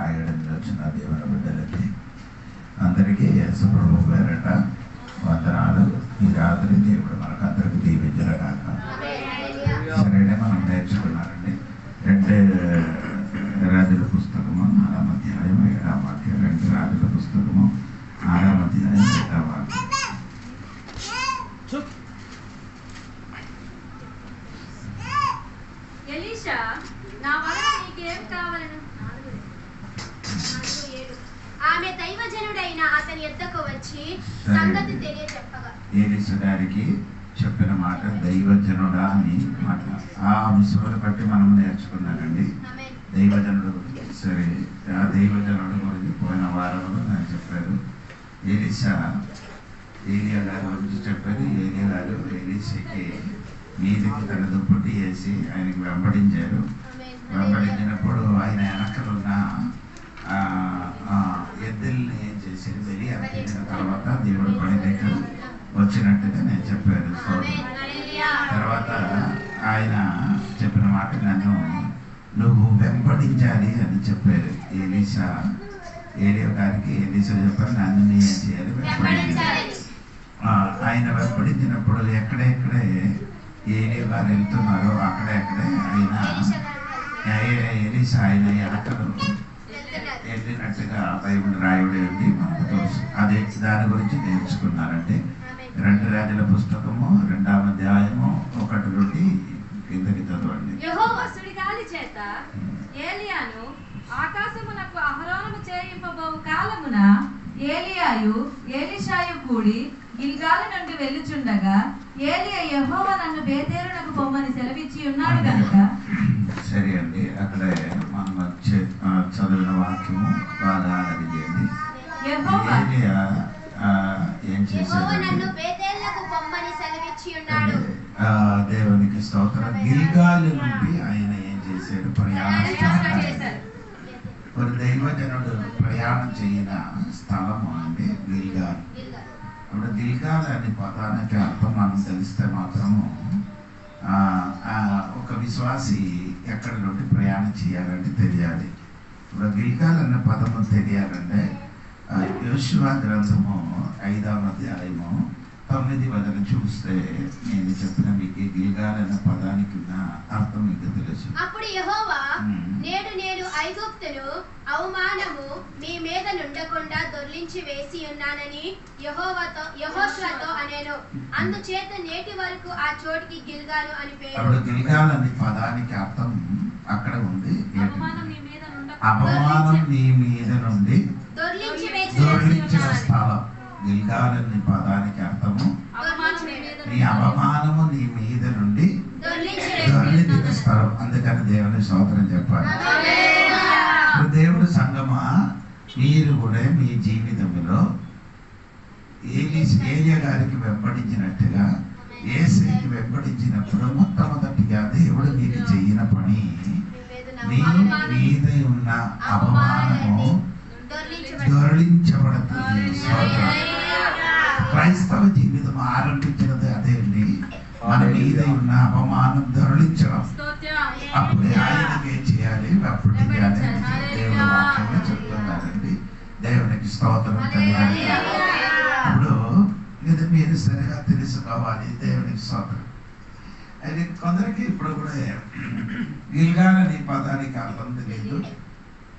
రాయడం వచ్చిన దేవుని బిడ్డలకి అందరికీ యేసు ప్రభు పేరట వందనాలు. ఈ రాత్రి దేవుడు మనకు అందరికి దీవించగాక. సరేనే మనం నేర్చుకున్నారండి. 2 రాజుల పుస్తకము 6వ అధ్యాయం 7వ వాక్యం. 2 రాజుల పుస్తకము 6వ అధ్యాయం 7వ వాక్యం. ఎలీషా, నా వలన నీకేం కావాలను? ఆమె దైవజనుడైన అతని యొద్దకు వచ్చి సంగతి తెలియచెప్పగా, ఎలీషా గారికి చెప్పిన మాట దైవజనుడా అని మాట. ఆ అంశాలను బట్టి మనం నేర్చుకున్నానండి దైవజనుడు గురించి. సరే, ఆ దైవజనుడు గురించి పోయిన వారంలో నాకు చెప్పారు. ఎలీషా ఏలియా గారి గురించి చెప్పారు. ఏలియా గారు ఎలీషాకి మీదికి తన దుప్పటి వేసి ఆయనకి వెంబడించారు. వెంబడించినప్పుడు ఆయన వెనకలున్న ఎద్దుల్ని ఏం చేసేది వెళ్ళి అతికిన తర్వాత దేవుడు పని దగ్గర వచ్చినట్టుగా నేను చెప్పాను. తర్వాత ఆయన చెప్పిన మాట నన్ను నువ్వు వెంబడించాలి అని చెప్పారు. ఏలియా గారికి ఎలీషా చెప్పారు నన్ను ఏం చేయాలి, వెంబడించాలి. ఆయన వెంబడించినప్పుడు ఎక్కడెక్కడే ఏలియా గారు వెళ్తున్నారో అక్కడెక్కడే ఎలీషా ఆయన వెనకలు వెళ్ళినట్టుగా బైబిల్ రాయబడి ఉంది. మనకు తెలుసు. అదే దాని గురించి నేర్చుకున్నారంటే 2 రాజుల పుస్తకము 2వ అధ్యాయము 1 నుండి కిందకి చదవండి. యెహోవా సుడిగాలి చేత ఏలియాను ఆకాశమునకు ఆరోహణము చేయింపబోవు కాలమున ఏలియాయు ఎలీషాయు కూడి గిల్గాలు నుండి వెళ్ళుచుండగా ఏలియా, యెహోవా నన్ను బేతేలునకు పొమ్మని సెలవిచ్చి ఉన్నాడు కనుక. సరే అండి, అక్కడే మనం చదివిన వాక్యము బాగా ఆలకించండి. ఏలియా ఏం చేశాడు? దేవునికి స్తోత్రం. గిల్గాలు నుండి ఆయన ఏం చేశాడు? ప్రయాణం చేశాడు. ఒక దైవజనుడు ప్రయాణం చేయన స్థలము అంటే గిల్గాల్. ఇప్పుడు గిల్గాల్ అనే పదానికి అర్థం మనం తెలిస్తే మాత్రము ఒక విశ్వాసి ఎక్కడి నుండి ప్రయాణం చేయాలంటే తెలియాలి. ఇప్పుడు గిల్గాల్ అనే పదము తెలియాలంటే యోషువ గ్రంథము 5వ అధ్యాయము 9 వచనం చూస్తే నేను చెప్పిన మీకు గిల్గాల్ అనే పదానికి ఉన్న అర్థం మీకు తెలుసు. అప్పుడు యెహోవా, నేడు నేను ఐగుప్తును అవమానము మీ మీద నుండకుండా దొర్లించి వేసి ఉన్నానని యెహోషువతో అనేను. అందుచేత నేటి వరకు ఆ చోటికి గిల్గాలు అని పేరు. అప్పుడు గిల్గాల్ అనే పదానికి అర్థం అక్కడ ఉంది. అవమానం నీ మీద నుండి దొర్లించిన స్థలం. గిల్గాల్ అనే పదానికి అర్థము నీ అవమానము నీ మీద నుండి దొర్లించిన స్థలం. అందుకని దేవుని స్తోత్రం చెప్పాలి. దేవుడు సంగమా, మీరు కూడా మీ జీవితంలో ఏలియా గారికి వెంబడించినట్టుగా యేసుకి వెంబడించినప్పుడు మొట్టమొదటిగా దేవుడు మీకు చేయన పని నీ మీద ఉన్న అవమానము దొర్లించబడుతుంది. క్రైస్తవ జీవితం ఆరంభించినది అదే అండి. మన మీద ఉన్న అవమానం దొర్లించడం. అప్పుడే ఆయనకి ఏం చేయాలి, అప్పుడు దేవుడు వాక్యంలో చెప్తున్నారండి. దేవునికి స్తోత్రం కలిగాలి. అప్పుడు ఇది మీరు సరిగా తెలుసుకోవాలి. దేవునికి స్తోత్రం. అయితే కొందరికి ఇప్పుడు కూడా గిల్గాల్ అనే పదానికి అర్థం తెలియదు.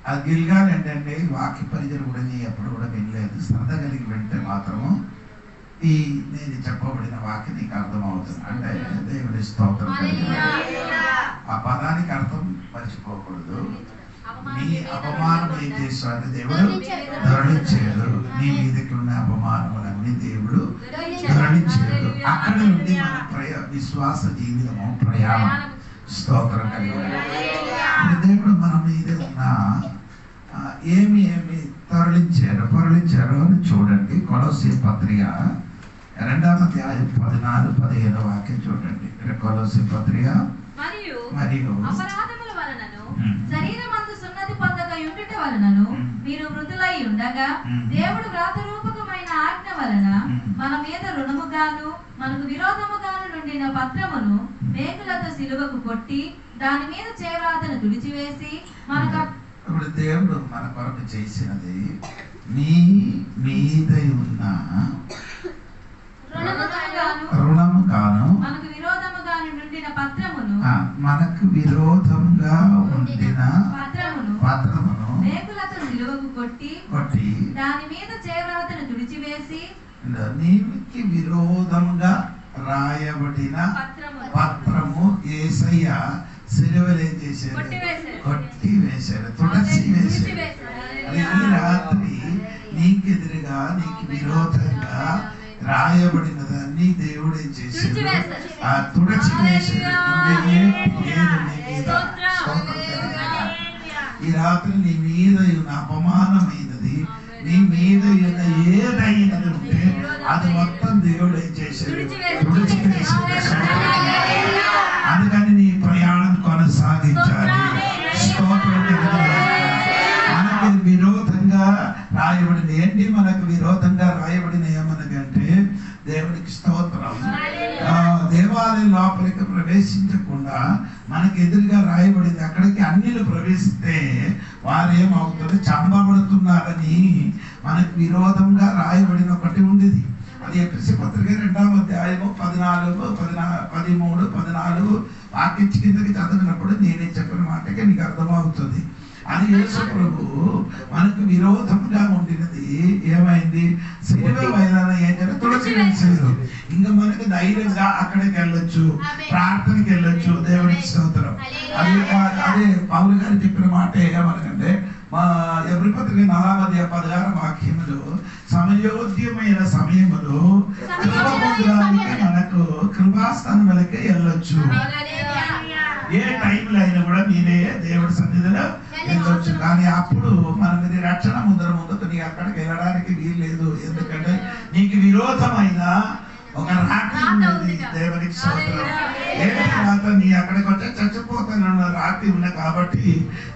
ఆ గిల్గాల్ ఏంటంటే వాక్య పరిచయం కూడా ఎప్పుడు కూడా వినలేదు. శ్రద్ధ కలిగి వింటే మాత్రము ఈ నేను చెప్పబడిన వాక్యం నీకు అర్థమవుతుంది. అంటే దేవుని స్తోత్రం. ఆ పదానికి అర్థం మర్చిపోకూడదు. నీ అవమానం ఏం చేస్తాడు? దేవుడు దొరలించాడు. నీ మీదకి ఉన్న అవమానములన్నీ దేవుడు దొరలించాడు. అక్కడ నుండి మన విశ్వాస జీవితము ప్రయాణం. స్తోత్రం కలిగి దేవుడు మన మీద ఉన్న ఏమి పొరలించారు అని చూడండి. కొలొస్సీ పత్రిక 2వ అధ్యాయం 14-15 వాక్యం చూడండి. కొలొస్సీ పత్రిక. మరియు అపరాధముల వలనను శరీరమందు సున్నతి పొందక యుండుట వలనను మీరు మృతులై ఉండగా దేవుడు వ్రాతరూపకమైన ఆజ్ఞ వలన మన మీద రుణముగాను మనకు విరోధముగాను నుండిన పత్రమును మేకులతో సిలువకు కొట్టి దాని మీద చేవ్రాతను తుడిచివేసి మనకు ఇప్పుడు దేవుడు మన కొరకు చేసినది మీ మీద ఉన్న రుణము కాను మనకు విరోధంగా ఉండిన పత్రమును రేకులతో నిలువకు కొట్టి దాని మీద చేవ్రాతను తుడిచివేసి నీవికి విరోధంగా రాయబడిన పత్రము యేసయ్య సిలువలో ఏం చేశారు? కొట్టి వేశారు, తుడిచి వేశారు. ఈ రాత్రి నీకెదురుగా నీకు విరోధంగా రాయబడిన దాన్ని దేవుడు ఏం చేశాడు? ఆ తుడిచి వేశాడు. ఈ రాత్రి నీ మీద ఉన్న అపమానమైనది, నీ మీద ఉన్న ఏదైనది ఉంటే అది మొత్తం దేవుడు ఏం చేశాడు? తుడిచి వేశాడు. అందుకని నీ ప్రయాణం కొనసాగించాలి. మనకు విరోధంగా రాయబడింది ఏంటి? మనకు విరోధంగా రాయబడిన ఏమనగంటే దేవునికి స్తోత్రం. దేవాలయం లోపలికి ప్రవేశించకుండా మనకు ఎదురుగా రాయబడింది. అక్కడికి అన్యులు ప్రవేశిస్తే వారేమవుతారు? చంపబడుతున్నారని మనకు విరోధంగా రాయబడిన ఒకటి ఉండేది. అది ఎఫెసీ పత్రిక 2వ అధ్యాయము 14, 13, 14 వాక్యం కిందకి చదివినప్పుడు నేనే చెప్పిన మాటకి నీకు అర్థమవుతుంది. అది యేసు ప్రభు మనకు విరోధంగా ఉండినది ఏమైంది? సిలువ వైరాన ఏం చేయాలి? తుడిచి వేశారు. ఇంకా మనకు ధైర్యంగా అక్కడికి వెళ్ళొచ్చు, ప్రార్థనకి వెళ్ళొచ్చు. దేవునికి స్తోత్రం. అదే పౌలు గారు చెప్పిన మాట ఏమనకంటే ఎబ్రీ పత్రిక 4వ అధ్యాయం 16వ వాక్యములో సమయోద్యమైన సమయములో కృప పొందడానికి మనకు కృపాస్థానములకి వెళ్ళొచ్చు. ఏ టైంలో అయినా కూడా మీరే దేవుడి సన్నిధిలో వెళ్ళొచ్చు. కానీ అప్పుడు మన మీద రక్షణ ముందుకు నీకు అక్కడికి వెళ్ళడానికి వీల్లేదు. ఎందుకంటే నీకు విరోధమైన ఒక రాత్రి ఉన్నది. దేవునికి స్తోత్రం. ఏంటి రాత్రి? నీ అక్కడికి వచ్చే చచ్చిపోతానన్న రాత్రి ఉన్నాయి కాబట్టి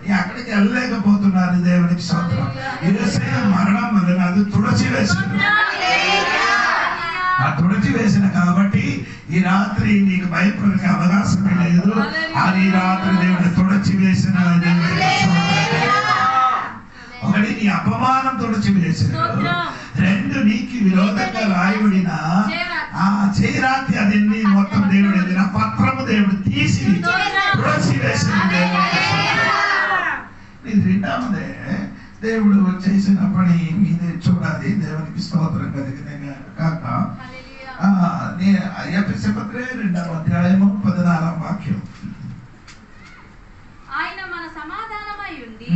నీ అక్కడికి వెళ్ళలేకపోతున్నారు. దేవునికి స్తోత్రం. యేసయ్య మరణం వలన అది తుడిచి వేసింది. ఆ తుడిచి వేసిన కాబట్టి ఈ రాత్రి నీకు భయపడే అవకాశమే లేదు. అది ఈ రాత్రి దేవుడు తుడిచి వేసిన ఒకటి నీ అపమానం తుడిచి వేసాడు. 2 నీకు విరోధంగా రాయబడిన ఆ చేరాతి అది మొత్తం దేవుడు ఎదిగిన పత్రము దేవుడు తీసి తుడిచి వేసిన. ఇది 2వదే దేవుడు చేసిన పని మీదే చూడాలి. దేవునికి స్తోత్రం కలిగిన కాక ఎఫెసీ పత్రిక 2వ అధ్యాయము 14వ వాక్యం. ఆయన మన సమాధానమై ఉండి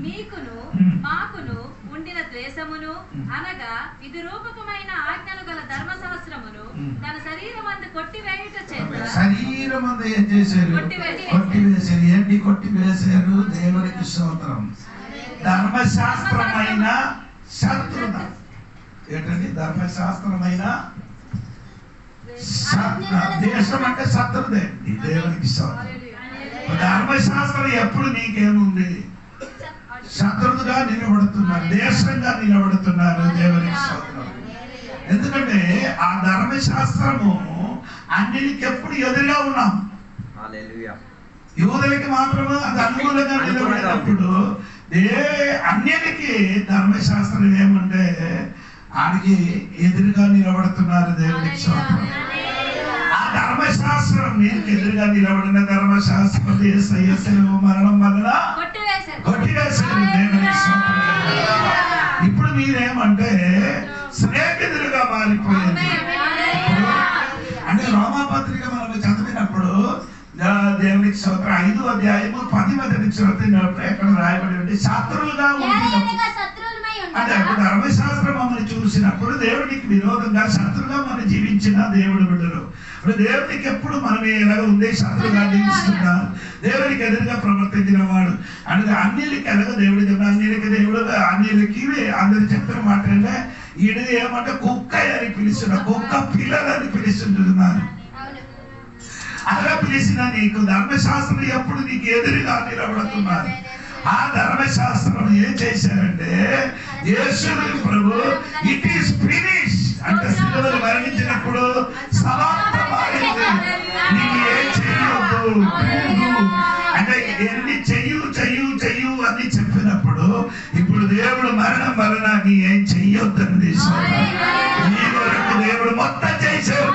మీకును మాకును ఉండిన ద్వేషమును అనగా ఇది రూపకమైన ఆజ్ఞలు గల ధర్మశాస్త్రమును తన శరీరమందు కొట్టివేయుట చేత శరీరమందు ఏం చేశారు? కొట్టివేశారు. ఏంటి కొట్టివేశారు? దేవునికి స్తోత్రం. ధర్మశాస్త్రమైన శత్రుత. ఏంటండి? ధర్మశాస్త్రమైన దేశం అంటే శత్రుదే. దేవునికి స్తోత్రం. ధర్మశాస్త్రం ఎప్పుడు నీకేముంది? శత్రువుగా నిలబడుతున్నారు, దేశంగా నిలబడుతున్నారు. దేవునికి స్తోత్రం. ఎందుకంటే ఆ ధర్మశాస్త్రము అన్నిటికి ఎప్పుడు ఎదురుగా ఉన్నాం. యూదులకి మాత్రమే అది అనుకూలంగా నిలబడినప్పుడు అన్నిటికీ ధర్మశాస్త్రం ఏమంటే ఆడికి ఎదురుగా నిలబడుతున్నారు. దేవునికి స్తోత్రం. ఆ ధర్మశాస్త్రం నీకు ఎదురుగా నిలబడిన ధర్మశాస్త్రం యేసయ్య సిలువ మరణం వలన కొట్టివేశారు. దేవునికి స్తోత్రం. ఇప్పుడు మీరేమంటే స్నేహితులుగా మారిపోయింది. అంటే రోమాపత్రిక మనం చదివినప్పుడు దేవునికి స్తోత్రం 5వ అధ్యాయము 10వ చదివినప్పుడు ఎక్కడ రాయబడి ఉంటే శత్రువులుగా ఉండినప్పుడు అంటే ధర్మశాస్త్రం మమ్మల్ని చూసినప్పుడు దేవునికి విరోధంగా శత్రువుగా మనం జీవించిన దేవుడు బిడ్డలు. ఇప్పుడు దేవునికి ఎప్పుడు మనం ఎలాగ ఉండే శత్రువుగా జీవిస్తున్నాం. దేవునికి ఎదురుగా ప్రవర్తించిన వాడు అంటే అన్నిలకి ఎలాగ దేవుడు చెప్పిన అన్నిలకి దేవుడు అన్నిలకి అందరు చెప్పిన మాట అంటే ఈడు ఏమంటే కుక్క అని పిలుస్తున్నా, కుక్క పిల్లలని పిలుస్తుంటున్నారు. అలా పిలిచిన నీకు ధర్మశాస్త్రం ఎప్పుడు నీకు ఎదురుగా నిలబడుతున్నారు. ఆ ధర్మశాస్త్రం ఏం చేశారంటే యేసు ప్రభు ఇట్ ఈస్ ఫినిష్ అంటే సిలువలో మరణించినప్పుడు సమాప్తమైంది. నీకు ఏం చేయొద్దు అంటే ఎన్ని చెయ్యు చెయ్యు చెయ్యు అని చెప్పిన చేసినప్పుడు ఇప్పుడు దేవుడు మరణం వలన నీ ఏం చెయ్యొద్దని తీసుకున్నాడు. నీ కొరకు దేవుడు మొత్తం చేశాడు.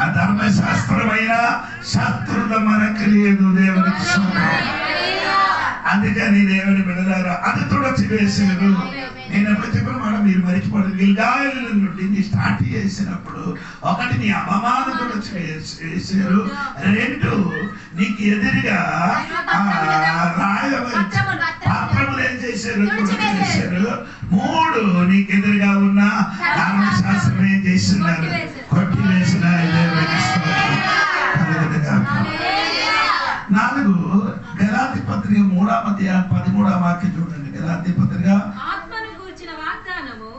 ఆ ధర్మశాస్త్రమైన శత్రుత మనకు లేదు. దేవునికి అందుకని దేవుని బిడ్డలారా అది తుడచి వేసారు. నేను ఎప్పుడు చెప్పిన మాట మీరు మరిచిపోండి. గిల్గాయల నుండి స్టార్ట్ చేసినప్పుడు ఒకటి నీ అవమానం తుడచి వేసారు, రెండు నీకు ఎదురుగా పాత్రములు ఏం చేశారు తుడచి వేశారు, మూడు నీకు ఎదురుగా ఉన్న ధర్మశాస్త్రం ఏం చేస్తున్నారు కొట్టివేసిన. నాలుగు గలాతీ పత్రిక 3వ అధ్యాయం 13వ వాక్యం చూడండి. గలాతీ పత్రిక ఆత్మను గూర్చిన వాగ్దానము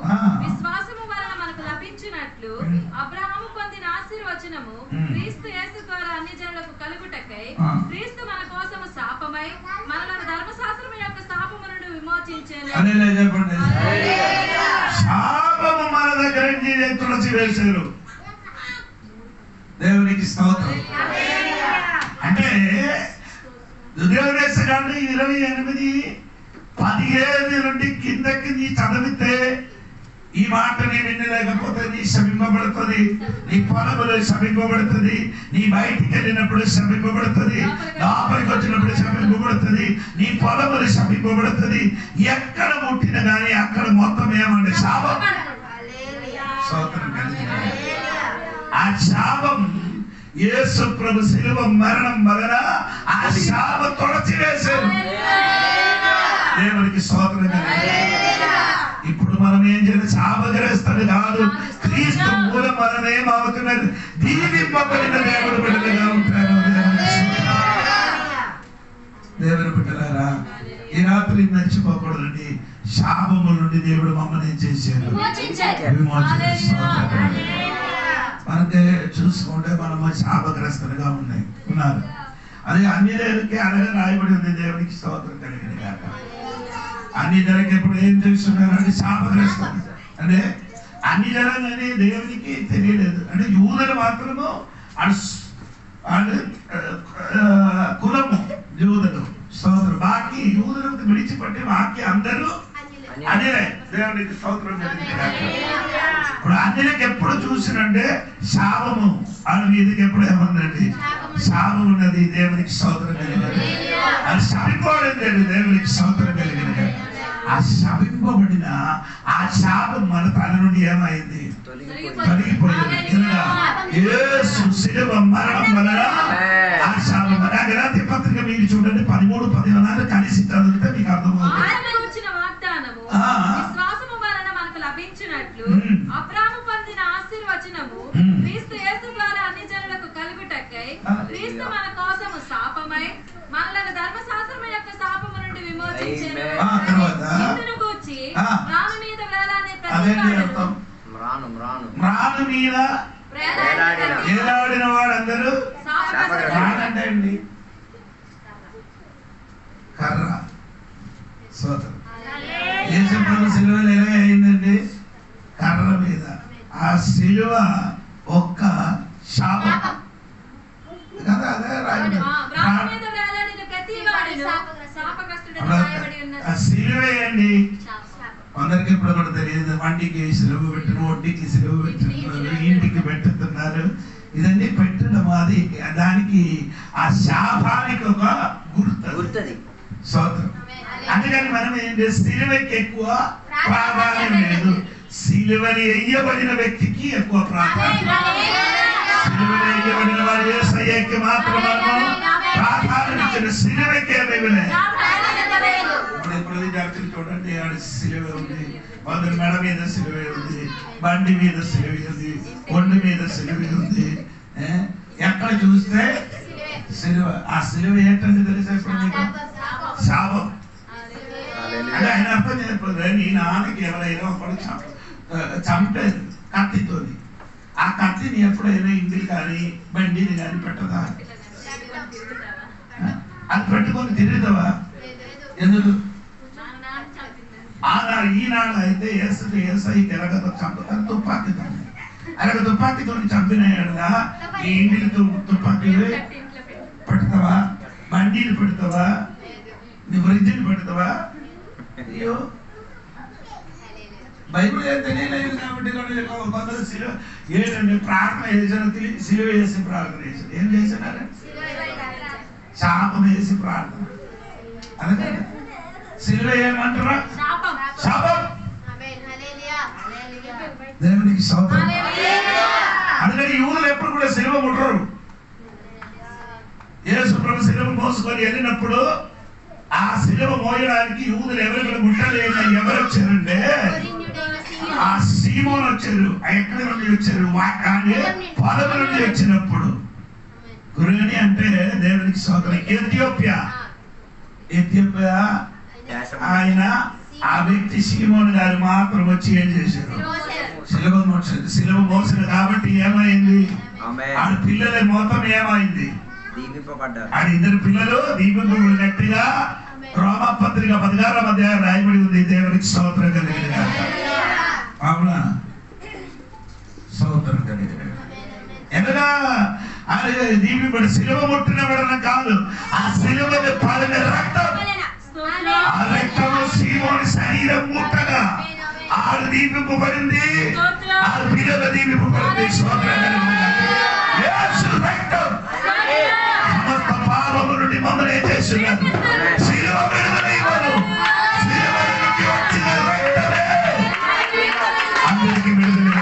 విశ్వాసము వలన మనకు లభించినట్లు అబ్రహాము పొందిన ఆశీర్వచనము క్రీస్తు యేసు ద్వారా అన్ని జనులకు కలుగుటకై క్రీస్తు మన కోసము శాపమై మనలను ధర్మశాస్త్రం యొక్క శాపము నుండి విమోచించెను. చెప్పండి, శాపము మన దగ్గర తులసి వేశారు. దేవునికి స్తోత్రం. అంటే దుర్యోగేశకాండ 28:17 నుండి కిందకి నీ చదివితే ఈ మాట నీ వినలేకపోతే నీ శమింపబడుతుంది, నీ పొలములు శమింపబడుతుంది, నీ బయటికి వెళ్ళినప్పుడు శమింపబడుతుంది, లోపలికి వచ్చినప్పుడు శమింపబడుతుంది, నీ పొలములు శమింపబడుతుంది. ఎక్కడ ముట్టిన కానీ అక్కడ మొత్తం ఏమండి శాపం. ఆ శాపం యేసు ప్రభు శిలువ మరణం వలన ఆ శాపం తొలచి వేశారు. దేవునికి స్తోత్రం. ఇప్పుడు మనం ఏం చేయాలి? శాపగ్రస్తులు కాదు, క్రీస్తు మూలం మనం ఏమవుతున్నది దీవింపబడిన దేవుడు బిడ్డలుగా ఉంటారు. దేవుని బిడ్డలారా, ఈ రాత్రి మర్చిపోకూడదండి. శాపము నుండి దేవుడు మమ్మల్ని ఏం చేశారు? మనకే చూసుకుంటే మనము శాపగ్రస్తులుగా ఉన్నారు. అదే అన్ని దగ్గరికి అలాగే రాయబడి ఉంది. దేవునికి స్తోత్రం కలిగిన కాక. అన్ని జనకి ఎప్పుడు ఏం తెలుస్తున్నారంటే శాపగ్రస్తులు. అంటే అన్ని జనాలని దేవునికి తెలియలేదు. అంటే యూదులు మాత్రము కులము యూదులు స్తోత్రం. బాకీ యూదులకు విడిచిపెట్టి బాకీ అందరూ అనిలే. దేవునికి స్తోత్రం కలిగిన కాక. ఇప్పుడు అన్నిలకి ఎప్పుడు చూసినంటే శాపము అని మీదకి ఎప్పుడు ఏమన్నది శాపం ఉన్నది. దేవునికి స్తోత్రం కలిగినది. అది శపింపబడింది. దేవునికి స్తోత్రం కలిగినది. ఆ శపింపబడిన ఆ శాపం మన తల నుండి ఏమైంది? తొలగిపోయింది. యేసు శిలువ మరణం వలన ఆ శాపం. గలాతీ పత్రిక మీరు చూడండి 13-14 కలిసి చదివితే మీకు అర్థమవుతుంది. విశ్వాసము వలన మనకు లభించినట్లు అబ్రహాము పొందిన ఆశీర్వచనము క్రీస్తు యేసు ద్వారా అన్ని జనులకు కలుగుటకై క్రీస్తు మన కోసము శాపమై మనలను ధర్మశాస్త్రం యొక్క శాపము నుండి విమోచించెను. ఇందును గూర్చి రాను మీద వేలాడే రాను మీద వేలాడిన వాడందరూ రానండి కర్ర. స్తోత్రం. యేసు ప్రభు సిలువలో ఎలా అయిందండి? కర్ర మీద. ఆ సిలువ ఒక్క శాపం కదా. అదే సిలువేయండి. కొందరికి ఇప్పుడు కూడా తెలియదు. వంటికి సిలువ పెట్టిన, ఒంటికి సిలువ పెట్టిన, ఇంటికి పెట్టుతున్నారు. ఇదన్నీ పెట్టడం అది దానికి ఆ శాపానికి ఒక గుర్తది. స్తోత్రం. అందుకని మనం ఏంటి సిలువకి ఎక్కువ ప్రాధాన్యం లేదు. సిలువని వేయబడిన వ్యక్తికి ఎక్కువ ప్రాధాన్యం. సిలువని వేయబడిన వారు యేసయ్యకి మాత్రమే ప్రాధాన్యం ఇచ్చిన. సిలువకి ఏమీ ఇప్పుడు విద్యార్థులు చూడండి, ఆడ సిలువ ఉంది, కొందరు మెడ మీద సిలువ ఉంది, బండి మీద సిలువ ఉంది, ఒండు మీద సిలువ ఉంది. ఎక్కడ చూస్తే సిలువ. ఆ సిలువ ఏంటంటే తెలుసా ఇప్పుడు మీకు? శాపం. అంటే ఆయన అర్థం చెప్పదు. నీ నాన్నకి ఎవరైనా ఒకడు చంపారు కత్తితోని. ఆ కత్తిని ఎప్పుడైనా ఇంటికి కానీ బండిని కానీ పెట్టదా? అది పెట్టుకొని తిరుగుతావా? ఎందుకు? ఆనాడు ఈనాడు అయితే ఏసైకి ఎలాగో చంపుతారు తుపాకీతో. అలాగే తుపాకీతో చంపినాడుగా ఈ ఇంటికి తుపాకీలు పెడతావా? బండిని పెడతావా? నువ్వు ఫ్రిడ్జిని పెడతావా? అయ్యో బైబిల్ ఏం తెలియలేదు కాబట్టి కొందరు సిలువ ఏంటంటే ప్రార్థన చేశాను, సిలువ వేసి ప్రార్థన చేశాను. ఏం చేసినారు? శాపం వేసి ప్రార్థన. అనగా సిలువ ఏమంటారా? శాపం. దేవునికి స్తోత్రం. అందుకని యూదులు ఎప్పుడు కూడా సిలువ ముట్టరు. యేసు ప్రభు సిలువ మోసుకొని వెళ్ళినప్పుడు ఆ సిలువ మోయడానికి యూదులు ఎవరు ముట్టలేదు. ఎవరు వచ్చారంటే ఆ సీమోను వచ్చారు. ఎక్కడి నుండి వచ్చారు? పొలం నుండి వచ్చినప్పుడు. గురుని అంటే దేవునికి స్తోత్రం. ఎథియోపియా ఆయన ఆ వ్యక్తి సీమోను గారు మాత్రం వచ్చి ఏం చేశారు? సిలువ మోసారు. కాబట్టి ఏమైంది? ఆడ పిల్లల మొత్తం ఏమైంది? ఆడ ఇద్దరు పిల్లలు దీపింపబడినట్టుగా రోమపత్రిక 16వ అధ్యాయం రాయబడి ఉంది. దేవునికి స్తోత్రం కలిగిన అవునా? స్తోత్రం కలిగిన ఎనగా ఆయన దీపింపడి సిలువ ముట్టినబడన కాదు, ఆ సిలువని పడిన రక్తం, ఆ రక్తము సీమోని శరీరం ముట్టగా ఆడు దీపింపబడింది, ఆ పిల్లల దీపింపబడింది. స్తోత్రం కలిగిన యేసు రక్తం సమస్త పాపము నుండి మమ్మల్ని ఏం చేస్తున్నారు? సిలువ విడుదల ఇవ్వను. సిలువ నుండి వచ్చిన రక్తమే అందరికీ విడుదల.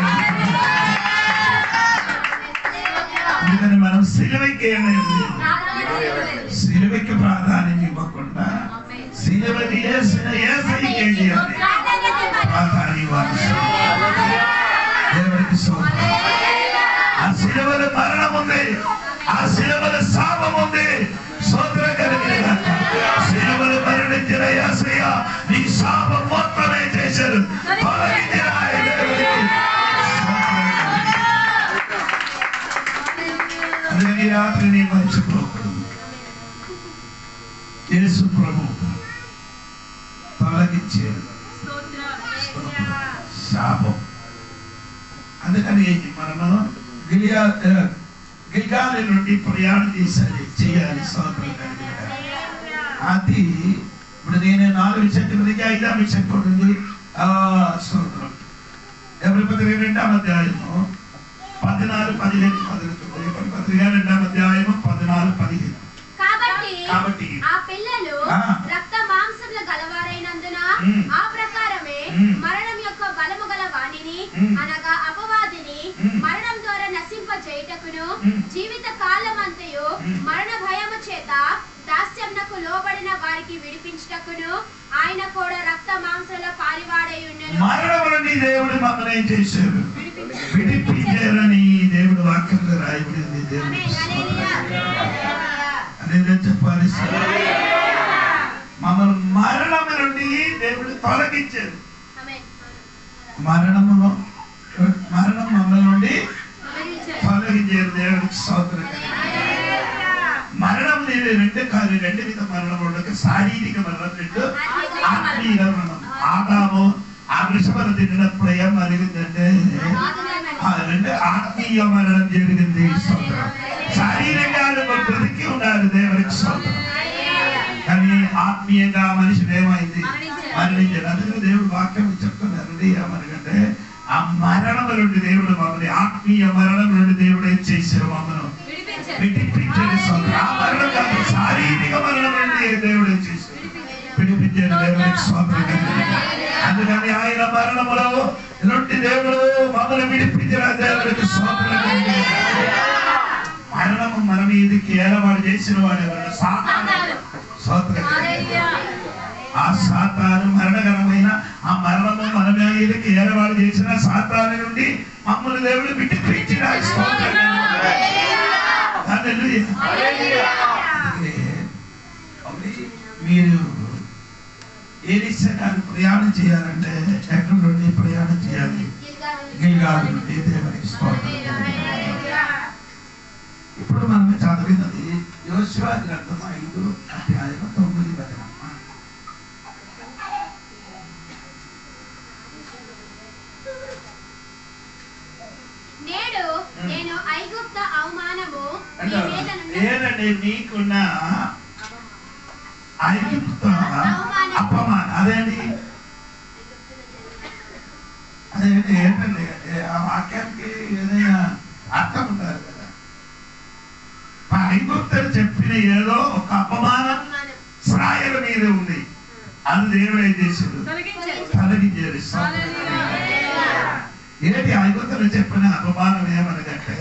అందుకని మనం సిలువకి ఏమైంది? సిలువకి ప్రాధాన్యం ఇవ్వకుండా సిలువని యేసయ్యకి ఏం చేయాలి? ప్రాధాన్యం ఇవ్వాలి. దేవుడికి స్తోత్రం. ఆ సిలువలో మరణం ఉంది, ఆ సిలువలో శాపం ఉంది. స్తోత్రం కలిగిన సిలువలో మరణించిన యేసయ్య నీ శాపం మొత్తమే చేశారు. తొలగించిన అందుకని రాత్రి నీ మర్చిపోకూడదు. యేసు ప్రభు తొలగించారు శాపం. అందుకని మనము గిల్గాలి నుండి ప్రయాణం చేయాలి. స్తోత్రం కలిగిన అది ఇప్పుడు నేను 4 సెంటిమీటర్కి 5వ సెంటిమీటర్ స్తోత్రం. ఎవరి పత్రిక 2వ అధ్యాయము 14, 15, 19 పత్రిక 2వ అధ్యాయము 14, 15. కాబట్టి ఆ పిల్లలు రక్త మాంసములు గలవారైనందున ఆ ప్రకారమే మరణం యొక్క బలము గల వాణిని అనగా అపవాదిని మరణం ద్వారా నశింప చేయుటకును జీవిత కాలమంతయు మరణ భయము చేత దాస్యమునకు లోబడిన వారికి విడిపించుటకును ఆయన కూడా రక్త మాంసముల పారివాడై ఉన్నను. మరణం నుండి దేవుడు మమ్మల్ని ఏం చేశారు? విడిపించారని దేవుడు వాక్యంలో రాయబడింది. దేవుడు అదే చెప్పాలి. మమ్మల్ని మరణం నుండి దేవుడు తొలగించారు. మరణం మమ్మల్ని నుండి తొలగించారు. దేవుడికి స్తోత్రం. మరణం రెండు కాదు, 2 విధ మరణం ఉండక శారీరక మరణం, 2 ఆత్మీయ మరణం. ఆదాము ఆ వృషభను తిన్నప్పుడు ఏం జరిగిందంటే 2 ఆత్మీయ మరణం జరిగింది. స్తోత్రం. శారీరంగా బ్రతికి ఉన్నారు. దేవుడికి స్తోత్రం. కానీ ఆత్మీయంగా మనిషి ఏమైంది? మరణించారు. అందుకే దేవుడు వాక్యం చెప్తున్నారు ఏమనగంటే ఆ మరణం నుండి దేవుడు మమ్మల్ని, ఆత్మీయ మరణం నుండి దేవుడు ఏం చేశారు? మమ్మల్ని విడిపించారు. ఆ మరణం కాదు, శారీరక మరణం నుండి దేవుడు ఏం చేశారు? విడిపించారు. దేవుడికి స్తోత్రం. అందుకని ఆయన మరణములో నుండి దేవుడు మమ్మల్ని విడిపించారు. దేవుడికి స్తోత్రం. మరణము మన మీదకి ఏలవాడు చేసిన వాడు ఎవరు? సాతాను. స్తోత్రం. ఆ సాతాను మరణకరమైన ఆ మరణము మన మీదకి ఏలవాడు చేసిన సాతాను నుండి మమ్మల్ని దేవుడు విడిపించారు. స్తోత్రం. మీరు ఏలిసా గారు ప్రయాణం చేయాలంటే ఎక్కడి నుండి ప్రయాణం చేయాలి? గిల్గాలు నుండి. దేవునికి స్తోత్రం. ఇప్పుడు మనం చదివినది యోషువ గ్రంథం 5 అధ్యాయం 9 వచనం. నేడు నేను ఐగుప్త అవమానము ఏనండి నీకున్న ఐగుప్త అది దేవుడు ఏం చేశారు? తొలగించారు. ఏంటి ఐగుప్తులు చెప్పిన అపమానం ఏమనగంటే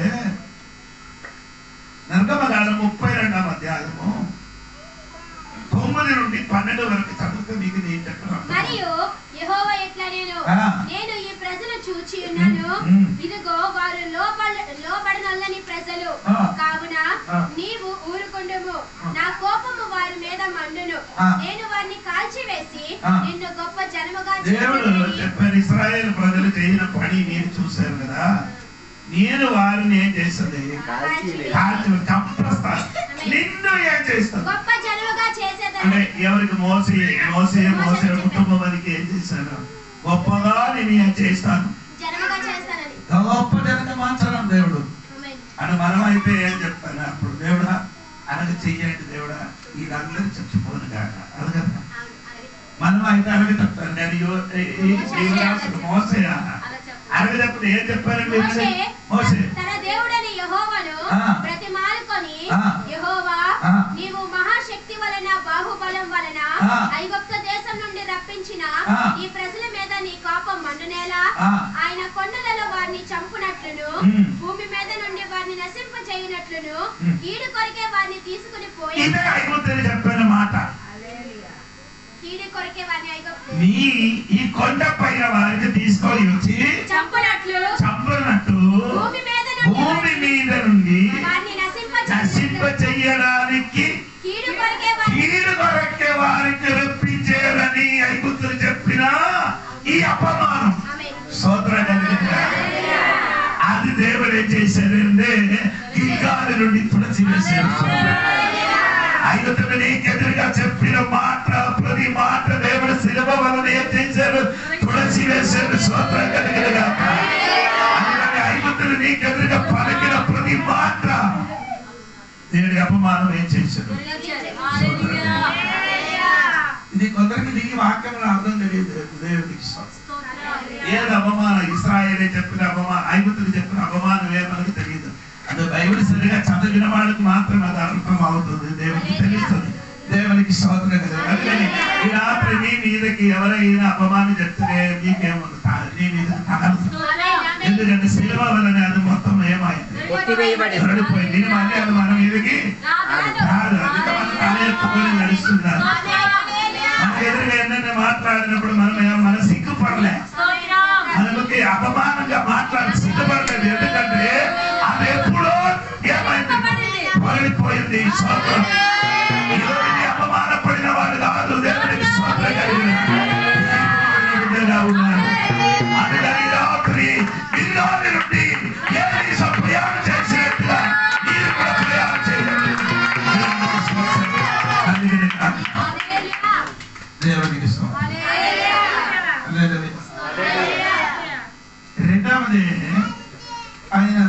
నిర్గమకాండం 32వ అధ్యాయము 9 నుండి 12 వరకు చదివితే మీకు నేను చెప్పను. మరియు యెహోవా ఇట్లా నేను ఈ ప్రజలు చూచి ఉన్నాను, ఇదిగో వారు లోబడనొల్లని ప్రజలు, కావున నీవు ఊరుకుండుము, నా కోపము వారి మీద మండును, నేను వారిని కాల్చివేసి నిన్ను గొప్ప జనముగా చెప్పారు. ఇశ్రాయేలు ప్రజలు చేసిన పని మీరు చూశారు కదా, నేను వారిని ఏం చేస్తుంది? చంపేస్తాను. నిన్ను ఏం చేస్తాను? గొప్ప జనముగా చేసేదని. అంటే ఎవరికి? మోసే కుటుంబం అదికి ఏం చేశాను? గొప్పగా నేను ఏం చేస్తాను? గొప్ప జనక మార్చడం దేవుడు అని. మనం అయితే ఏం చెప్తాను అప్పుడు? దేవుడా అలాగే చెయ్యండి, దేవుడా వీళ్ళందరూ చచ్చిపోను కాక అది కదా. మనం అయితే అలాగే చెప్తాను. నేను మోసే అడగదప్పుడు ఏం చెప్పారండి? మోసే తన దేవుడని యెహోవాను ప్రతిమాలుకొని, యెహోవా నీవు మహాశక్తి వలన బాహుబలం వలన ఐగుప్తు దేశం నుండి రప్పించిన ఈ ప్రజల మీద నీ కోపం మండునేలా, ఆయన కొండలలో వారిని చంపునట్లును భూమి మీద నుండి వారిని నశింప చేయనట్లును కీడు కొరకే వారిని తీసుకుని పోయి చెప్పిన మాట. కీడు కొరకే వారిని ఐగుప్తు ఈ కొండ పైన వారికి తీసుకొని వచ్చి చంపునట్లు భూమి మీద నుండి నశింప చెయ్యడానికి కీడు కొరకే వారికి రప్పించేయాలని ఐగుప్తులు చెప్పిన ఈ అపమానం స్తోత్రం కలిగిందా? అది దేవుడు ఏం చేశారంటే గిల్గాలు నుండి తులసి వేశారు. ఐగుప్తులు నీకెదురుగా చెప్పిన మాట, ప్రతి మాట దేవుడు శిలువ వలన ఏం చేశారు? తులసి వేశారు. స్తోత్రం కలిగిందా? ఐగుప్తులు నీకెదురుగా పలికిన ప్రతి మాట దేవుడి అపమానం ఏం చేశారు? ఇది కొందరికి నీ వాక్యంలో అర్థం తెలియదు. దేవుడికి ఏది అపమానం? ఇశ్రాయేలే చెప్పిన అపమానం, ఐగుప్తులు చెప్పిన అపమానం ఏమనకు తెలియదు. అది బైబిల్ సరిగా చదివిన వాళ్ళకి మాత్రం అది అర్థం అవుతుంది, దేవుడికి తెలుస్తుంది. దేవునికి స్తోత్రం కదా. అందుకని ఈ రాత్రి నీ మీదకి ఎవరైనా అపమానం చెప్తే నీకేమో నీ మీద తగలదు. ఎందుకంటే శిలువ వలన అది మొత్తం ఏమైంది? పడిపోయింది. మళ్ళీ అది మన మీదకి రాదు. అందుకే మన తలెత్తుకొని నడుస్తున్నారు. మన ఎదురుగా ఏంటంటే మాట్లాడినప్పుడు మన సిగ్గుపడలే, మనకి అపమానంగా మాట్లాడి సిగ్గుపడలేదు. ఎందుకంటే అది ఎప్పుడో ఏమైంది? పడిపోయింది. స్తోత్రం. ఈరోజు అపమానపడిన వాడు కాదు, దేవుడికి స్తోత్రం కలిగిన ఉన్నారు. అందుకని రాత్రి ఇల్లాలి నుండి ప్రయాణం చేసినట్టుగా మీరు కూడా ప్రయాణం చేయాలి. దేవునికి రెండవది ఆయన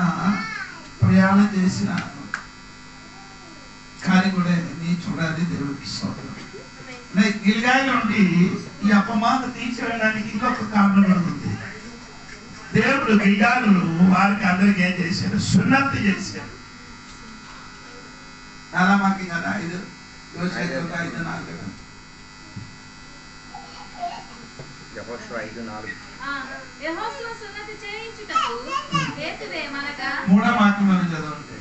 ప్రయాణం చేసిన కానీ కూడా నీ చూడాలి. దేవుడికి స్తోత్రం. గిల్గాలు నుండి ఈ అపమానం తీసివేయడానికి ఇంకొక కారణం కూడా ఉంది. దేవుడు గిల్గాలు వారికి అందరికి ఏం చేశారు? సున్నతి చేశారు. చాలా మాకి కదా 5 మూడో వాక్యం చదవండి.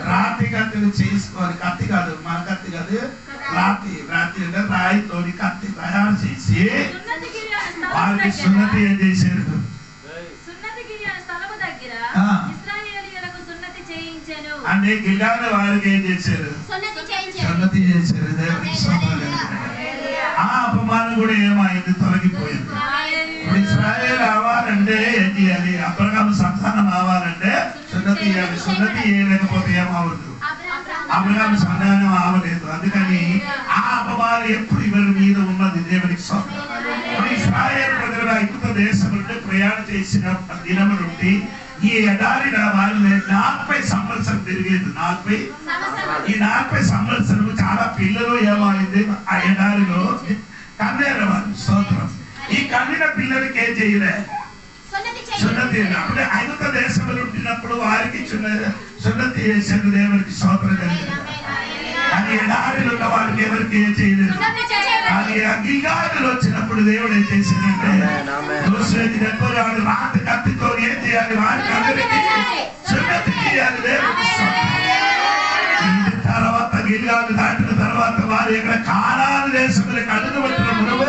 రాతి కత్తులు చేసుకోవాలి. కత్తి కాదు, మన కత్తి కాదు, రాతి రాయితోని కత్తి తయారు చేసి వారికి సున్నతి ఏం చేశారు? అంటే గిల్గాలు వారికి ఏం చేశారు? సున్నతి చేశారు. దేవునికి స్తోత్రం. ఆ అపమానం కూడా ఏమైంది? తొలగిపోయింది. ఇప్పుడు ఇశ్రాయేలు అవ్వాలంటే ఏం చేయాలి? అబ్రహాము సంతానం అవ్వాలంటే సున్నతి చేయాలి. సున్నతి చేయలేకపోతే ఏమవ్వదు? అబ్రహాము సంతానం అవ్వలేదు. అందుకని ఆ అపమానం ఎప్పుడు ఎవరి మీద ఉన్నది? దేవునికి స్తోత్రం. ఇశ్రాయేలు ప్రజలు ఐగుప్తు దేశం నుండి ప్రయాణం చేసిన దినము నుండి ఈ ఎడారిన వాళ్ళు 40 సంవత్సరం తిరిగేది. 40 సంవత్సరం చాలా పిల్లలు ఏమైంది? ఆ ఎడారిలో కన్నేరు వాళ్ళు. స్తోత్రం. ఈ కన్నిన పిల్లలకి ఏం చేయలే? సున్నతి. అప్పుడే ఐగుప్తు దేశంలో ఉంటున్నప్పుడు వారికి సున్నతి చేసేది. దేవునికి స్తోత్రం కలిగింది. కానీ ఎడారిలో ఉన్న వారికి ఎవరికి ఏం చేయలేదు? గిల్గాలులు వచ్చినప్పుడు దేవుడు ఏం చేశాడంటే వాడు రాత కత్తితో ఏం చేయాలి, వారికి అందరికీ సున్నతి చేయాలి. దేవుడి తర్వాత గిల్గాలు దాటిన తర్వాత వారు ఇక్కడ కానాను దేశంలోకి అడుగు పెట్టిన మునుపు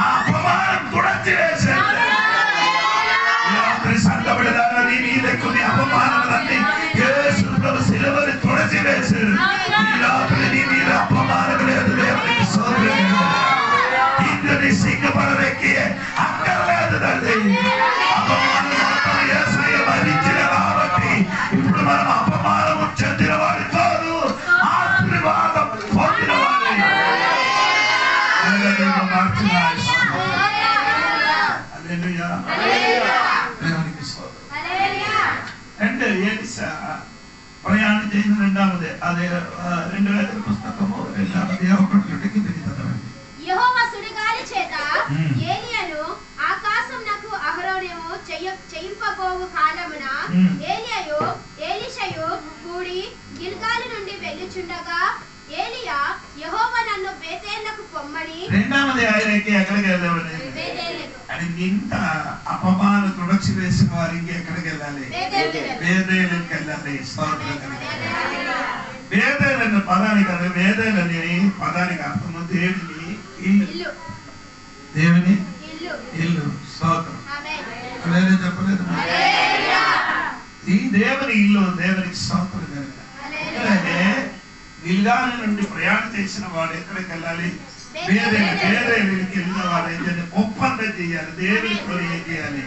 ఆ అపమానం తుడచి వేశాడు. సంతబడిదాకా నీ మీద కొన్ని అపమానాలన్నీ యేసు ప్రభు శిలువని తుడచి వేశాడు. ఈ రాత్రి నీ మీద అపమానం లేదు. దేవునికి స్తోత్రం. ఇంద్రుని సిగ్గుపడవెక్కి అక్కర్లేదు తండ్రి. అపమానం మొత్తం యేసయ్య భరించిన కాబట్టి ఇప్పుడు మనం అపమానము చెందిన వాడి కాదు, ఆశీర్వాదం పొందిన వాడి మార్చున్నాడు. అంటే ఏలిసా ప్రయాణం చేసిన రెండవదే అదే 2 వేల పుస్తకము 2:1 యెహోవా సుడిగాలి చేత ఏలియాను ఆకాశమునకు అహరోనేమో చేయింపబోవు కాలమున ఏలియాయు ఎలీషాయు కూడి గిల్గాలు నుండి వెళ్ళుచుండగా ఏలియా యెహోవా నన్ను బేతేలుకు పొమ్మని. రెండవది ఆయనకి ఎక్కడికి వెళ్ళాలి? అని ఇంత అపమానం తుడచి వేసిన వారికి ఎక్కడికి వెళ్ళాలి? బేతేలుకి వెళ్ళాలి. బేతేలు అనే పదానికి కదా, బేతేలు అనే పదానికి అర్థము దేవుని ఇల్లు. దేవుని ఇల్లు. స్తోత్రం. చెప్పలేదు ఈ దేవుని ఇల్లు, దేవునికి స్తోత్రం. గిల్గాలు నుండి ప్రయాణం చేసిన వాడు ఎక్కడికి వెళ్ళాలి? బేతేలుకి వెళ్ళిన వాడు ఏంటంటే ఒప్పందం చేయాలి. దేవునితో ఏం చేయాలి?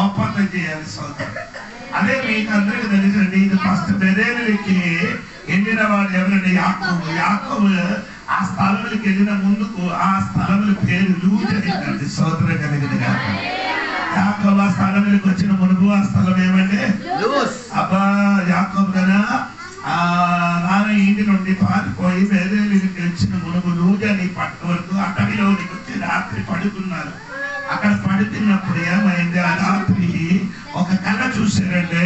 ఒప్పందం చేయాలి. స్తోత్రం. అదే మీకు అందరికీ తెలుసండి. ఇది ఫస్ట్ బేతేలుకి వెళ్ళిన వాడు ఎవరండి? యాకోబు. యాకోబు ఆ స్థలములకు వెళ్ళిన ముందుకు ఆ స్థలముల పేరు లూజ్ అయిందండి. స్తోత్రం కలిగింది. యాకోబు ఆ స్థలములకు వచ్చిన మునుపు ఆ స్థలం ఏమంటే అబ్బా యాకోబు కదా నాన్న ఇంటి నుండి పారిపోయి బేతేలుకి వచ్చిన మునుపు లూజ్ అని పట్టు వరకు అటవిలోనికి వచ్చి రాత్రి పడుకున్నారు. అక్కడ పడుతున్నప్పుడు ఏమైంది? ఆ రాత్రి ఒక కళ చూశారంటే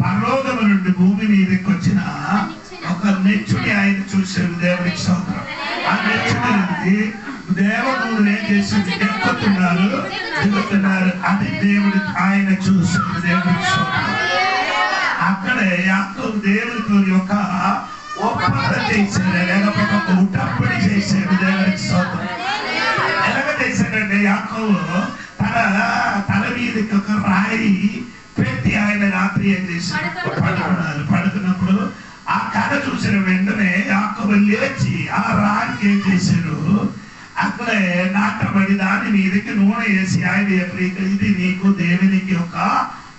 పర్లోకము నుండి భూమి మీదకి వచ్చిన ఒక నెచ్చుని ఆయన చూశారు. దేవుడికి స్తోత్రం. ఆ నెచ్చుని దేవదూతలు ఏం చేసింది? దిగుతున్నారు. అది దేవుడి ఆయన చూశారు. దేవుడికి స్తోత్రం. అక్కడే యాకోబు దేవుడితో ఒక ఒప్పందం చేశాడు, లేకపోతే ఒక ఉటంబడి చేశాడు. దేవుడికి స్తోత్రం. ఎలాగ చేశాడంటే యాకోబు తల మీదకి ఒక రాయి పెట్టి ఆయన రాత్రి ఏం చేశాడు? పడుకున్నప్పుడు ఆ కథ చూసిన వెంటనే యాకోబు లేచి ఆ రాయికి ఏం చేశాడు? అక్కడే నాటబడి దాని మీదకి నూనె వేసి ఆయన ఇది నీకు దేవునికి ఒక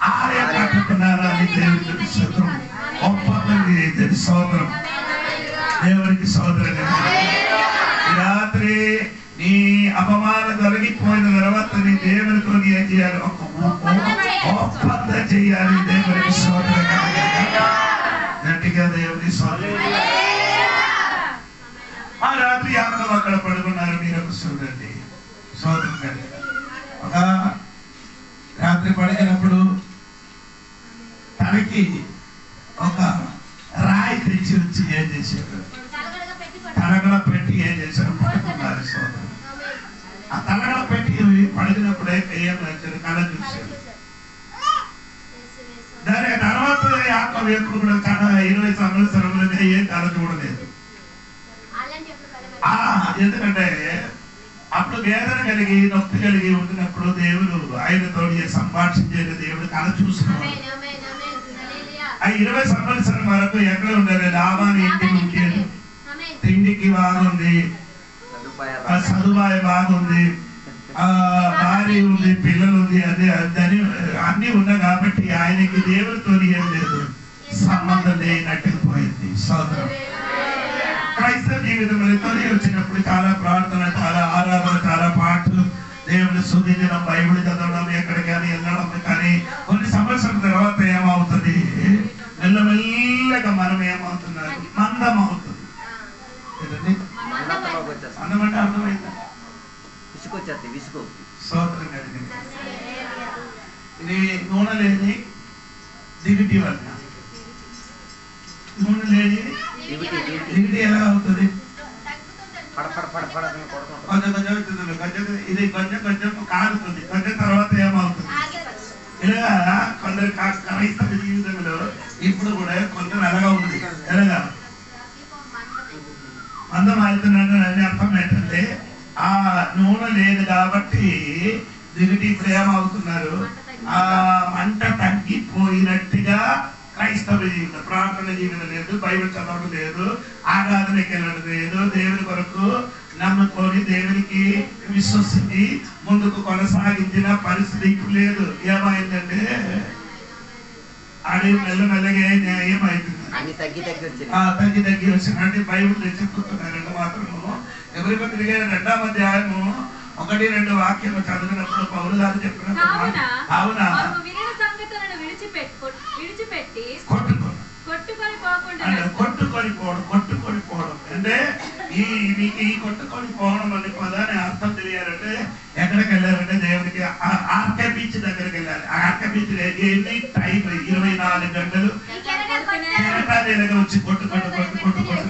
ఆలయం కట్టుకున్నారు అని దేవుడికి స్తోత్రం. ఒప్పందం స్తోత్రం. దేవుడికి స్తోత్రం. రాత్రి నీ అపమానం తొలగిపోయిన తర్వాత నీ దేవునితో ఏం చేయాలి? ఒక ఒప్పందం చేయాలి. దేవుడికి స్తోత్రం. గట్టిగా దేవుడి స్తోత్రం. ఆ రాత్రి యాకోబు అక్కడ పడుకున్నారు. మీరు ఒక చూడండి. స్తోత్రం కలిగి ఒక రాత్రి పడినప్పుడు తనకి ఒక రాయి తెచ్చి వచ్చి ఏం చేశారు? తలగడ పెట్టి ఏం చేశారు? పడుకున్నారు. స్తోత్రం. ఆ తలగడ పెట్టి పడినప్పుడు ఏం వచ్చారు? కళ చూశారు. దాని తర్వాత యాకోబు ఎప్పుడు కూడా 20 సంవత్సరంలో ఏం కళ చూడలేదు. ఎందుకంటే అప్పుడు వేదన కలిగి నొప్పి కలిగి ఉంటున్నప్పుడు దేవుడు ఆయనతో సంభాషించేది. దేవుడు కళ చూసుకున్నాడు. ఆ 20 సంవత్సరం వరకు ఎక్కడ ఉండాలి? లాభాన్ని ఇంటికి ఉంచాడు. తిండికి బాగుంది, సదుపాయం బాగుంది, భార్య ఉంది, పిల్లలు ఉంది, అన్ని ఉన్నాయి కాబట్టి ఆయనకి దేవుడితో ఏం లేదు, సంబంధం లేనట్టుకు పోయింది. సోదరం. క్రైస్తవ జీవితంలో తొలి వచ్చినప్పుడు చాలా ప్రార్థన, చాలా ఆరాధన, చాలా పాటలు, దేవుని స్తుతించడం, బైబిల్ చదవడం, ఎక్కడికి కానీ వెళ్ళడం. కానీ కొన్ని సంవత్సరాల తర్వాత ఏమవుతుంది? మెల్లమెల్లగా మనం ఏమవుతున్నారు? మందం అవుతుంది. అందం అంటే అర్థమైందా? స్తోత్రం కలిగింది. ఇది నూనె లేని దిగుటి వల్ల. నూనె లేని దిగుటి ఎలా అవుతుంది? కొంచెం కొంచెం అవుతుంది, కొంచెం ఇది కొంచెం కొంచెం కాలుతుంది, కొంచెం తర్వాత ఏమవుతుంది ఇలాగా కొందరు క్రైస్తవ జీవితంలో ఇప్పుడు కూడా కొంచెం ఎలాగా ఉంది, ఎలాగా మందం అవుతున్నాడు అని అర్థం ఏంటంటే ఆ నూనె లేదు కాబట్టి దిగుటి ఇప్పుడు ఏమవుతున్నారు, ఆ మంట తగ్గిపోయినట్టుగా క్రైస్తవ జీవితం, ప్రార్థన జీవితం లేదు, బైబిల్ చదవడం లేదు, ఆరాధనకి వెళ్ళడం లేదు, దేవుని కొరకు నమ్ముకొని దేవునికి విశ్వసించి ముందుకు కొనసాగించిన పరిస్థితి ఇప్పుడు లేదు. ఏమైందంటే అది మెల్లమెల్లగా ఏమైంది తగ్గి వచ్చిందంటే బైబిల్ చెప్పుతున్నారంటే మాత్రము ఎవరి పత్రిక 2వ అధ్యాయము 1-2 వాక్యము చదివినప్పుడు పౌలు గారు చెప్పినప్పుడు అవునా కొట్టుకొని పోవడం అంటే ఈ కొట్టుకొని పోవడం అనే పదాన్ని అర్థం తెలియాలంటే ఎక్కడికి వెళ్ళారంటే దేవునికి ఆర్కే బీచ్ దగ్గరికి వెళ్ళాలి. ఆర్కే బీచ్ ఎన్ని టైం 24 గంటలు కెరటాలు వచ్చి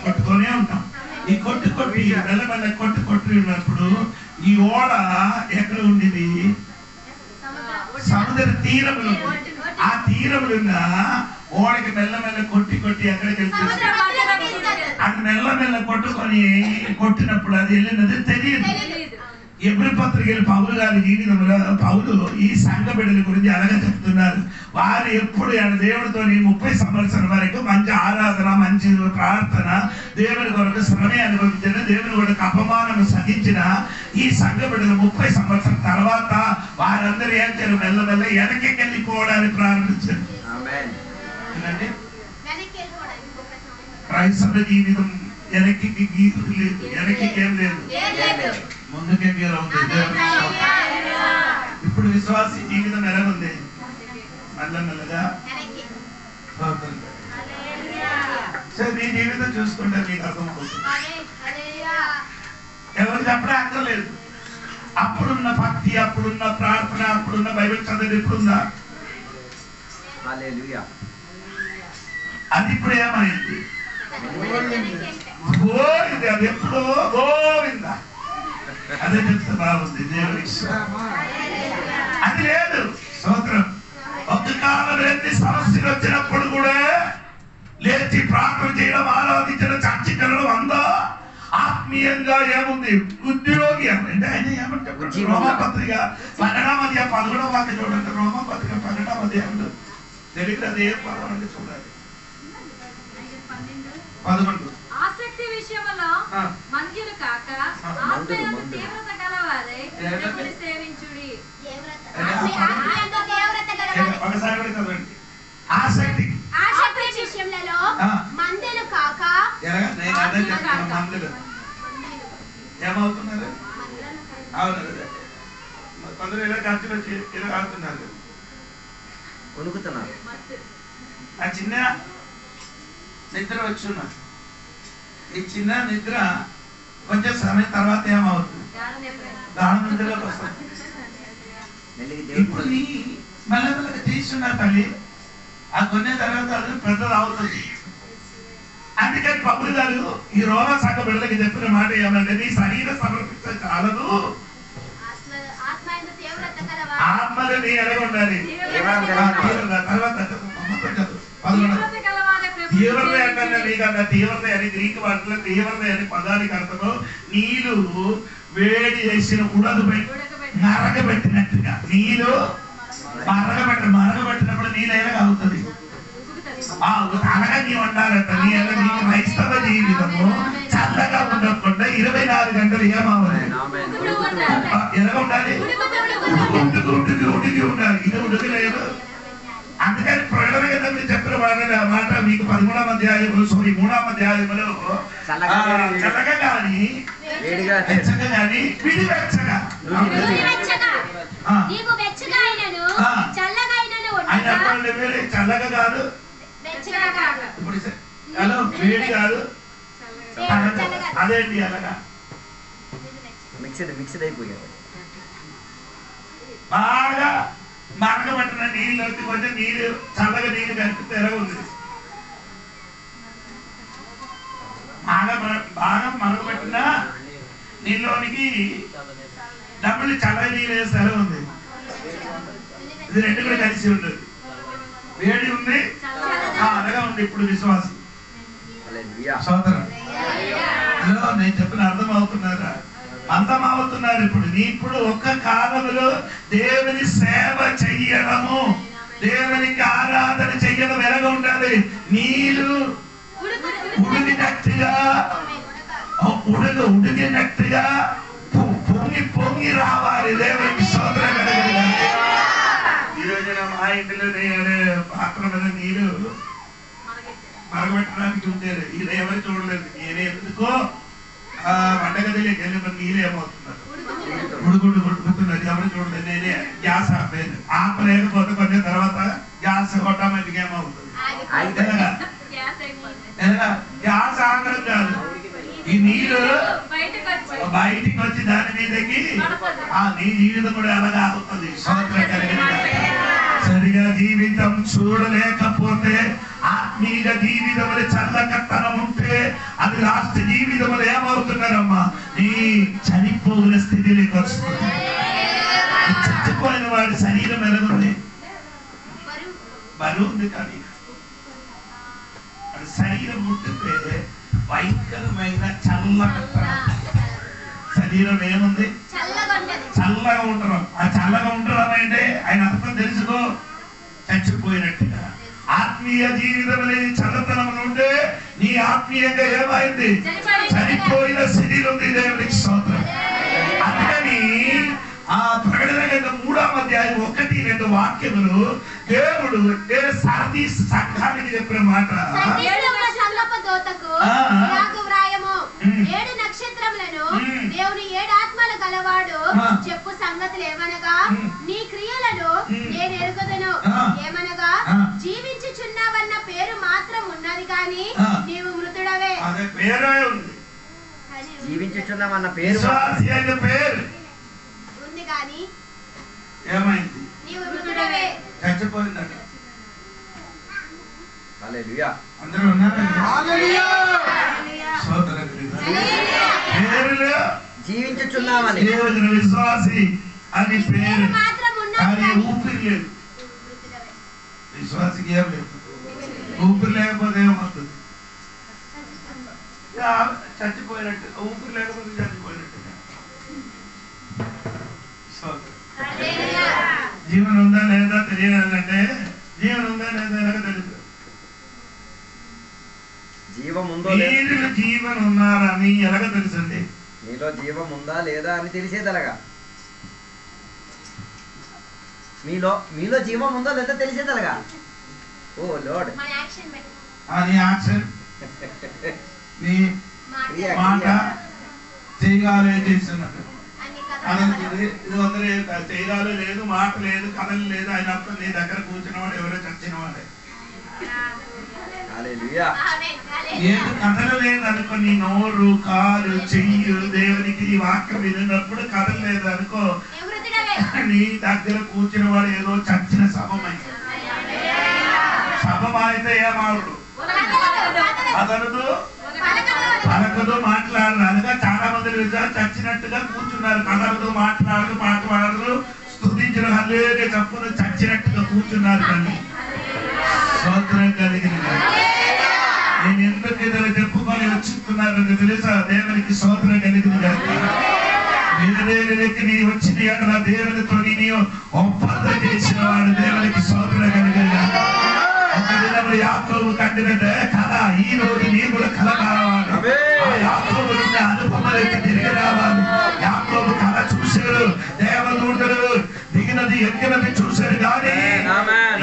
కొట్టుకొనే ఉంటాం. ఈ కొట్టుకొట్టి మెల్లమెల్ల కొట్టుకొట్టి ఉన్నప్పుడు ఈ ఓడ ఎక్కడ ఉండింది, సముద్ర తీరములు. ఆ తీరములున్న ఓడకి మెల్లమెల్ల కొట్టి ఎక్కడికి వెళ్తుంది, అది మెల్లమెల్ల కొట్టినప్పుడు అది వెళ్ళినది తెలియదు. ఎబ్రీ పత్రికలు పౌలు గారి జీవితంలో పౌలు ఈ సంఘ బిడ్డల గురించి అలాగే చెప్తున్నారు. వారు ఎప్పుడు దేవుడితో 30 సంవత్సరాల వరకు మంచి ఆరాధన, మంచి ప్రార్థన, దేవుని కొరకు శ్రమ అనుభవించిన, దేవుని కొరకు అపమానం సహించిన ఈ సంఘ బిడ్డలు 30 సంవత్సరాల తర్వాత వారందరూ ఏం చేయాలి, మెల్లమెల్ల వెనక్కి వెళ్ళిపోవడానికి ప్రారంభించారు. క్రైస్తవ జీవితం వెనక్కి గీతులు లేదు, వెనక్కి ఏం లేదు, ముందుకే గీరవుతుంది. ఇప్పుడు విశ్వాసీ జీవితం ఎలా ఉంది, మెల్లమెల్లగా. సరే నీ జీవితం చూసుకుంటే మీకు అర్థమవుతుంది. ఎవరు చెప్పడం అక్కర్లేదు. అప్పుడున్న భక్తి, అప్పుడున్న ప్రార్థన, అప్పుడున్న బైబిల్ చదివి ఇప్పుడుందా, అది ఇప్పుడు ఏమైంది, గోవింది. అది ఎప్పుడో గోవిందా, అదే చెప్తే బాగుంది. దేవుని అది లేదు. స్తోత్రం. ఒక కాలం ఎన్ని సమస్యలు వచ్చినప్పుడు కూడా లేచి ప్రార్థన చేయడం, ఆరాధించడం, చర్చికి వెళ్ళడం అందా ఆత్మీయంగా ఏముంది, ఉద్యోగి అంటే ఆయన ఏమంటారు, రోమపత్రిక 12వ అధ్యాయం 11వ వాక్యం చూడండి. రోమపత్రిక 12వ అధ్యాయంలో తెలుగు అది ఏం పదవండి చూడాలి. 11 ఆసక్తి విషయములో మంద్యులు కాక ఆత్మయందు తీవ్రత గలవారై దేవుని సేవించుడి. ఒకసారి కూడా చదవండి. ఆసక్తి విషయంలో మందులు కాక మందులు ఏమవుతున్నారు, అవును కొందరు ఇలా ఖర్చులు వచ్చి ఇలా ఆడుతున్నారు, కొనుక్కుతున్నారు. ఆ చిన్న నిద్ర వచ్చున్నా, ఈ చిన్న నిద్ర కొంచెం సమయం తర్వాత ఏమవుతుంది, గాఢ నిద్రలోకి వస్తుంది. ఇప్పుడు నీ మెల్లమెల్లగా తీసుకున్నా తల్లి, ఆ కొనే తర్వాత అది పెద్దది అవుతుంది. అందుకని పౌలు గారు ఈ రోమ సంఘ బిడ్డలకి చెప్పిన మాట ఏమంటే, నీ శరీరం సమర్పిస్తే చాలదు, ఆత్మలు నీ ఎలాగ ఉండాలి. తర్వాత తీవ్రత అంటే నీకన్నా తీవ్రత అని గ్రీకు భాషలో తీవ్రత అని పదానికి అర్థము నీళ్ళు వేడి చేసిన ఉడకబెట్టి మరగబెట్టినట్టుగా. నీళ్ళు మరగబెట్టినప్పుడు నీళ్ళు ఎలాగ అవుతుంది, అలాగా నీ ఉండాలంట. నీ క్రైస్తవ జీవితము చల్లగా ఉండకుండా 24 గంటలు ఏమవ్వాలి, ఎలాగ ఉండాలి, ఉడికి ఉండాలి. ఇది ఉడికలేదు. అందుకని ప్రకటన గ్రంథంలో చెప్పిన మాట మీకు 13వ అధ్యాయంలో 3వ అధ్యాయంలో చల్లగా కానీ వెచ్చగా కానీ విడి వెచ్చగా చల్లగా కాదు, ఇప్పుడు హలో వేడి కాదు, అదేంటి అలాగా మిక్స్డ్ అయిపోయారు. బాగా మరగబట్టిన నీళ్ళకి కొంచెం నీళ్ళు చల్లగా నీళ్ళు కలిపితే ఎలా ఉంది, బాగా మరగబట్టిన నీలోనికి డబ్బులు చల్లగా నీళ్ళు వేస్తారు ఉంది. ఇది రెండు కూడా కలిసి ఉంటుంది. వేడి ఉంది, అనగా ఉంది. ఇప్పుడు విశ్వాసం సోదరం నేను చెప్పిన అర్థం అవుతున్నారా? అర్థమవుతున్నారు. ఇప్పుడు ఒక్క కాలంలో దేవుని సేవ చెయ్యడము, దేవునికి ఆరాధన చెయ్యడం ఎలాగ ఉండాలి? నీళ్ళు ఉడిగినట్టుగా ఉడిగినట్టుగా పొంగి పొంగి రావాలి. దేవునికి స్తోత్రం కలుగును. ఈ రోజున మా ఇంటిలో పాత్ర మీద నీళ్ళు మరగబెట్టడానికి ఉండేది. ఇది ఎవరు చూడలేదు. నేనే ఎందుకో వంటగదిలోకి వెళ్ళి నీళ్ళు ఏమవుతున్నారు, ఉడుకుతున్నది. ఎవరు చూడలేదు. నేనే గ్యాస్ ఆపలేదు. ఆపలేకపోతే కొంచెం తర్వాత గ్యాస్ ఆటోమేటిక్ ఏమవుతుంది? గ్యాస్ ఆగడం కాదు, ఈ నీళ్ళు బయటికి వచ్చి దాని మీదకి నీ జీవితం కూడా అలాగా అవుతుంది. స్తోత్రం కలిగిన సరిగా జీవితం చూడలేకపోతే, ఆత్మీయ జీవితంలో చల్లకత్తనం ఉంటే అది లాస్ట్ జీవితంలో ఏమవుతున్నారమ్మా? నీ చనిపోయిన స్థితిలోకి వస్తుంది. చచ్చిపోయిన వాడి శరీరం ఎలాగుంది? బరువు ఉంది. కానీ అది శరీరం ముట్టితే భయంకరమైన చల్లకత్తనం. శరీరం ఏముంది? చల్లగా ఉండడం. ఆ చల్లగా ఉండడం అంటే ఆయన అర్థం తెలుసుకో, చచ్చిపోయినట్టుగా. ఆత్మీయ జీవితంలో చల్లతనం ఉంటే నీ ఆత్మీయంగా ఏమైంది? చనిపోయిన శరీరం ఉంది. దేవునికి స్తోత్రం. అందుకని ఆ ప్రకటన 3:1-2 వాక్యములు దేవుడు సార్దీస్ సంఘానికి చెప్పిన మాట. దేవుని 7 ఆత్మలు గలవాడు చెప్పు సంగతులు ఏమనగా, నీ క్రియలను నేను ఎరుగుదును. ఏమనగా జీవించుచున్నావన్న పేరు మాత్రం ఉన్నది కానీ నీవు మృతుడవే. జీవించుచున్నావన్న పేరు ఉంది కానీ ఏమైంది? నీవు మృతుడవే. చచ్చిపోయిందట. హల్లెలూయా. అందరూ ఉన్నారు. జీవించుచున్నామని దేవుని విశ్వాసి అని పేరు, కానీ ఊపిరి లేదు. విశ్వాసికి ఏం లేదు. ఊపిరి లేకపోతే ఏమవుతుంది? చచ్చిపోయినట్టు. ఊపిరి లేకపోతే చచ్చిపోయినట్టు. జీవనం ఉందా లేదా తెలియాలంటే జీవనం ఉందా లేదా ఎలాగ తెలుసు? జీవం ఉందో లేదా జీవనం ఉన్నారా అని ఎలాగ తెలుసండి? మీలో జీవం ఉందా లేదా అని తెలిసేదలగా. మీలో జీవం ఉందో లేదా తెలిసేదలగా. ఓ లార్డ్. మన యాక్షన్ బట్టి నీ యాక్షన్, నీ మాట చేయగాలే చేస్తున్నట్టు. ఇది అందరూ చేయగాలు లేదు, మాట లేదు, కథలు లేదు. ఆయన అర్థం నీ దగ్గర కూర్చున్నవాడు ఎవరో చచ్చిన వాడే. ఏది కథలు లేదనుకో, నీ నోరు, కాలు, చెయ్యి దేవునికి ఈ వాక్యం విన్నప్పుడు కథలు లేదు అనుకో, నీ దగ్గర కూర్చున్న వాడు ఏదో చచ్చిన శవమై. శవం అయితే ఏమాడు? అదనదు, పలకదు, మాట్లాడరు. అనగా చాలా మంది చచ్చినట్టుగా కూర్చున్నారు. కదలదు, మాట్లాడరు, స్తుతించడం హల్లెలూయా చెప్పును చచ్చినట్టుగా కూర్చున్నారు. కానీ స్తోత్రం కలిగిన నేను ఎందుకు ఇద్దరు చెప్పుకొని వచ్చుతున్నారని తెలుసా? దేవునికి స్తోత్రం కలిగిన నీ వచ్చింది అక్కడ దేవునితో నీ ఒప్పందం చేసిన వాడు. దేవునికి స్తోత్రం కలిగిన ఒక దినములు యాకోబు కండిన కళ ఈ రోజు నీ కూడా కళ కావాలి. ఆ యాకోబు నుండి అనుభవాలకి తిరిగి రావాలి. యాకోబు కళ చూశారు, దేవదూతలు దిగినది ఎక్కినది చూశారు. కానీ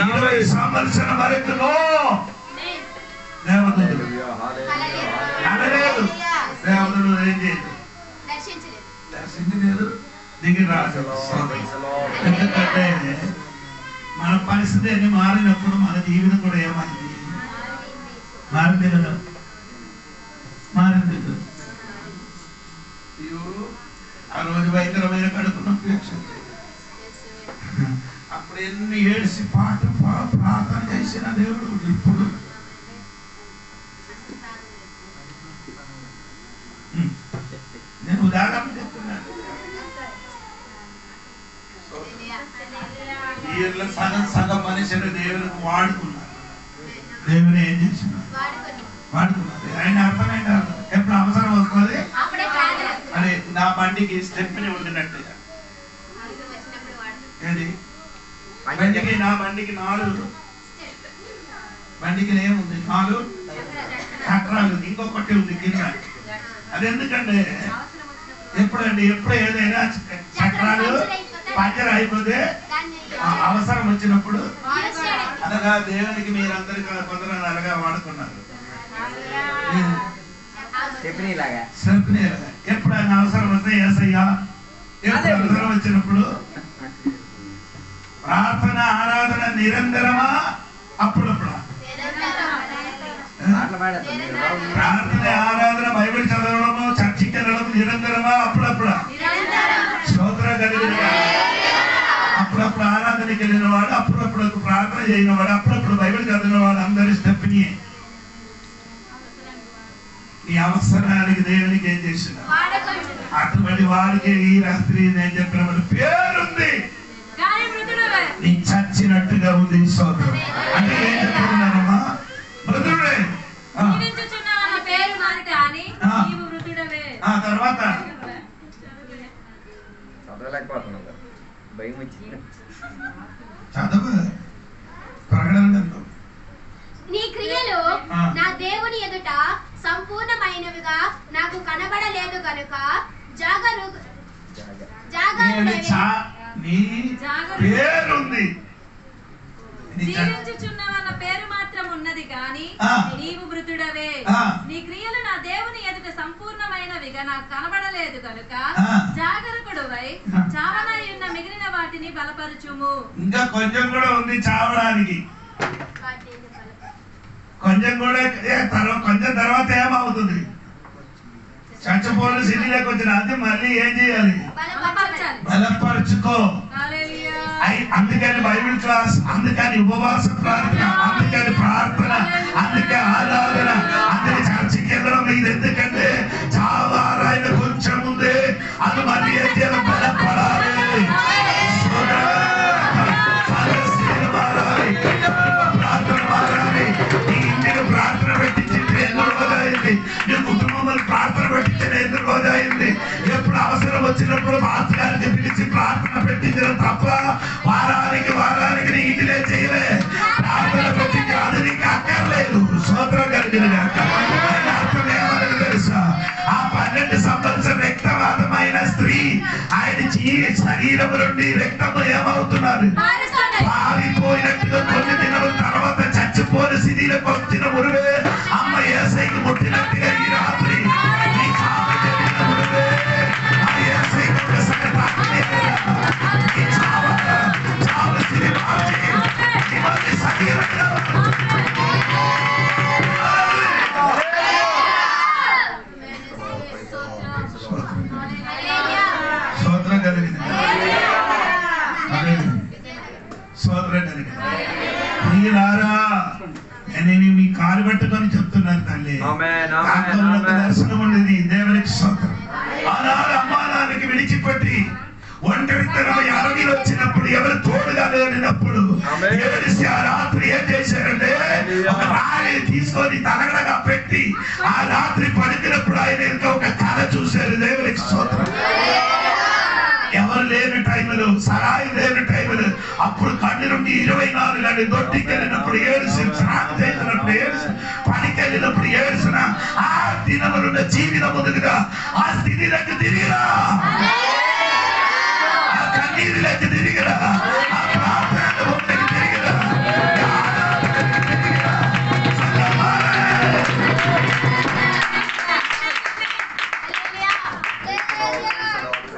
20 సంవత్సరం వరకు దేవదూతలు అనలేదు. దేవదూతలు ఏం చేయలేదు, దర్శించలేదు, దిగి రాదు. ఎందుకంటే మన పరిస్థితి అన్ని మారినప్పుడు మన జీవితం కూడా ఏమైంది? మారింది కదా, మారింది. ఆ రోజు భయంకరమైన కడుపు నొప్పి వచ్చింది. అప్పుడు ఎన్ని ఏడ్చి ప్రార్థన చేసిన దేవుడు ఇప్పుడు నేను ఉదాహరణ వీళ్ళ సగం మనిషిని దేవునికి వాడుకున్నారు. దేవుని ఏం చేసినారు? వాడుకున్నారు. ఆయన అర్థమైంది. ఎప్పుడు అవసరం వస్తుంది అరే నా బండికి స్టెప్ని ఉండినట్టుగా. ఏంటి బండికి? నా బండికి 4 బండికి ఏముంది? 4 చక్రాలు, ఇంకొకటి ఉంది కింద. అది ఎందుకంటే ఎప్పుడండి ఎప్పుడు ఏదైనా చక్రాలు పంచర్ అయిపోతే అవసరం వచ్చినప్పుడు అనగా దేవునికి మీరందరికీ కొందరు అలాగా వాడుకున్నారు. ఎప్పుడైనా అవసరం వస్తే యేసయ్యా, ఎప్పుడు అవసరం వచ్చినప్పుడు ప్రార్థన ఆరాధన నిరంతరమా అప్పుడప్పుడు? ప్రార్థన ఆరాధన బైబిల్ చదవడము చర్చికి వెళ్ళడం నిరంతరమా అప్పుడప్పుడు? స్తోత్రం కలిగిన అప్పుడప్పుడు ఆరాధనకి వెళ్ళిన వాడు, అప్పుడప్పుడు ప్రార్థన చేయని వాడు, అప్పుడప్పుడు బైబిల్ చదివిన వాడు అందరి స్టెప్ని ఈ అవసరానికి దేవునికి ఏం చేసిన అటువంటి వాడికి ఈ రాత్రి నేను చెప్పిన పేరుంది, నీ చచ్చినట్టుగా ఉంది. స్తోత్రం అంటే ఏం చెప్తున్నారమ్మా? మృతుడే. తర్వాత చదువు ప్రకటన గ్రంథం. నీ క్రియలు నా దేవుని ఎదుట సంపూర్ణమైనవిగా నాకు కనబడలేదు గనుక పేరుంది. జీవించుచున్నావన్న పేరు మాత్రం ఉన్నది కానీ నీవు మృతుడవే. నీ క్రియలు నా దేవుని ఎదుట సంపూర్ణమైనవిగా నాకు కనబడలేదు కనుక జాగరూకుడువై చావనై ఉన్న మిగిలిన వాటిని బలపరచుము. ఇంకా కొంచెం కూడా ఉంది చావడానికి. కొంచెం కూడా కొంచెం తర్వాత ఏమవుతుంది? చచ్చిపోయిన స్థితిలోకి వచ్చిన అది మళ్ళీ ఏం చేయాలి? బలపరచుకో. అందుకని బైబిల్ క్లాస్, అందుకని ఉపవాస ప్రార్థన, అందుకని ప్రార్థన, అందుకే ఆరాధన, అందుకే చర్చికి వెళ్ళడం. ఇది ఎందుకంటే చావారాయన కొంచెం ముందే అది మళ్ళీ ఏం చేయాలి? బలపడాలి, ప్రార్థన మారాలి. నీ ఇంటికి ప్రార్థన పెట్టించింది ఎన్నో రోజైంది, నీ కుటుంబం ప్రార్థన పెట్టించిన ఎన్నో రోజైంది. ఎప్పుడు అవసరం వచ్చినప్పుడు మాస్టర్ గారికి పిలిచి ప్రార్థన పెట్టించడం తప్ప వారానికి నీ ఇంటిలే చేయలే. ప్రార్థన పెట్టించి అది నీకు అక్కర్లేదు. స్తోత్రం కలిగిన అర్థం ఏమని తెలుసా? ఆ 12 సంవత్సరం రక్తవాదమైన స్త్రీ ఆయన శరీరం నుండి రక్తము ఏమవుతున్నారు? పారిపోయినట్టుగా కొన్ని దినాల తర్వాత చచ్చిపోయిన స్థితిలోకి వచ్చిన మురువే అమ్మ యేసయ్యకి ముట్టినట్టుగా ఈ రాత్రి నీ చావు జరిగిన మురువే ఆ యేసయ్యకి ఒక్కసారి నీ చావు స్థితి మార్చి నీ మళ్ళీ శరీరంగా స్తోత్రం కలిగింది. స్తోత్రం కలిగింది. ప్రియులారా, నేను మీ కాలు పట్టుకొని చెప్తున్నాను తల్లి, దర్శనం ఉండేది. దేవునికి స్తోత్రం. ఆనాడు అమ్మానానికి విడిచిపెట్టి ఒంటరితనం అడవిలో వచ్చినప్పుడు ఎవరు తోడుగా లేనప్పుడు ఏడిసి ఆ రాత్రి ఏం చేశారంటే ఒక రాయి తీసుకొని తలగడగా పెట్టి ఆ రాత్రి పడుకున్నప్పుడు ఆయన ఒక కళ చూశారు. దేవునికి స్తోత్రం. ఎవరు లేని టైములు, సరాయి లేని టైములు, అప్పుడు కన్ను నుండి 24 గంటలు దొడ్డికి వెళ్ళినప్పుడు ఏడుసి, స్నానం చేసినప్పుడు ఏడుసి, పనికి వెళ్ళినప్పుడు ఏడుసిన ఆ దినములున్న జీవితం ముందుగా ఆ స్థితిలోకి తిరిగిరా, ఆ కన్నీరులోకి తిరిగిరా, ఆ ప్రార్థన ముందుకు తిరిగిరా,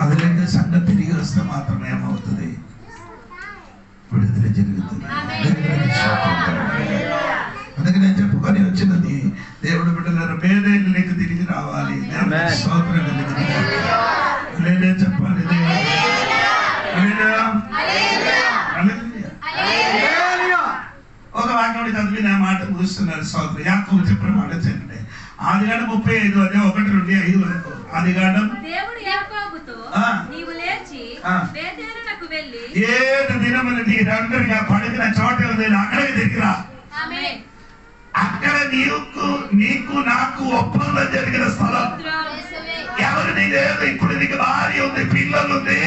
అదిలేక సంఘం తిరిగి వస్తే మాత్రం ఏమవుతుంది? విడుదల జరుగుతుంది. అందుకే నేను చెప్పుకొని వచ్చినది, దేవుడు బిడ్డలారా పేదలకు తిరిగి రావాలి. దేవుడికి స్తోత్రం కలిగింది. చెప్పాలి. ఒక వాక్యం చదివి నా మాట ముగిస్తున్నారు. స్తోత్రం. యాకోబు చెప్పిన మాట చదివితే ఆదికాండం 35 అదే 1 నుండి 5 వరకు. ఆదికాండం దేవుడు యాకోబుతో నీవు లేచి బేతేలునకు వెళ్ళి ఏడు దినములు నీ ఒంటరిగా పడిన చోట ఉంది, అక్కడికి తిరిగిరా. అక్కడ నీకు నాకు ఒప్పందం జరిగిన స్థలం. ఎవరు నీ లేదు. ఇప్పుడు నీకు భార్య ఉంది, పిల్లలు ఉంది,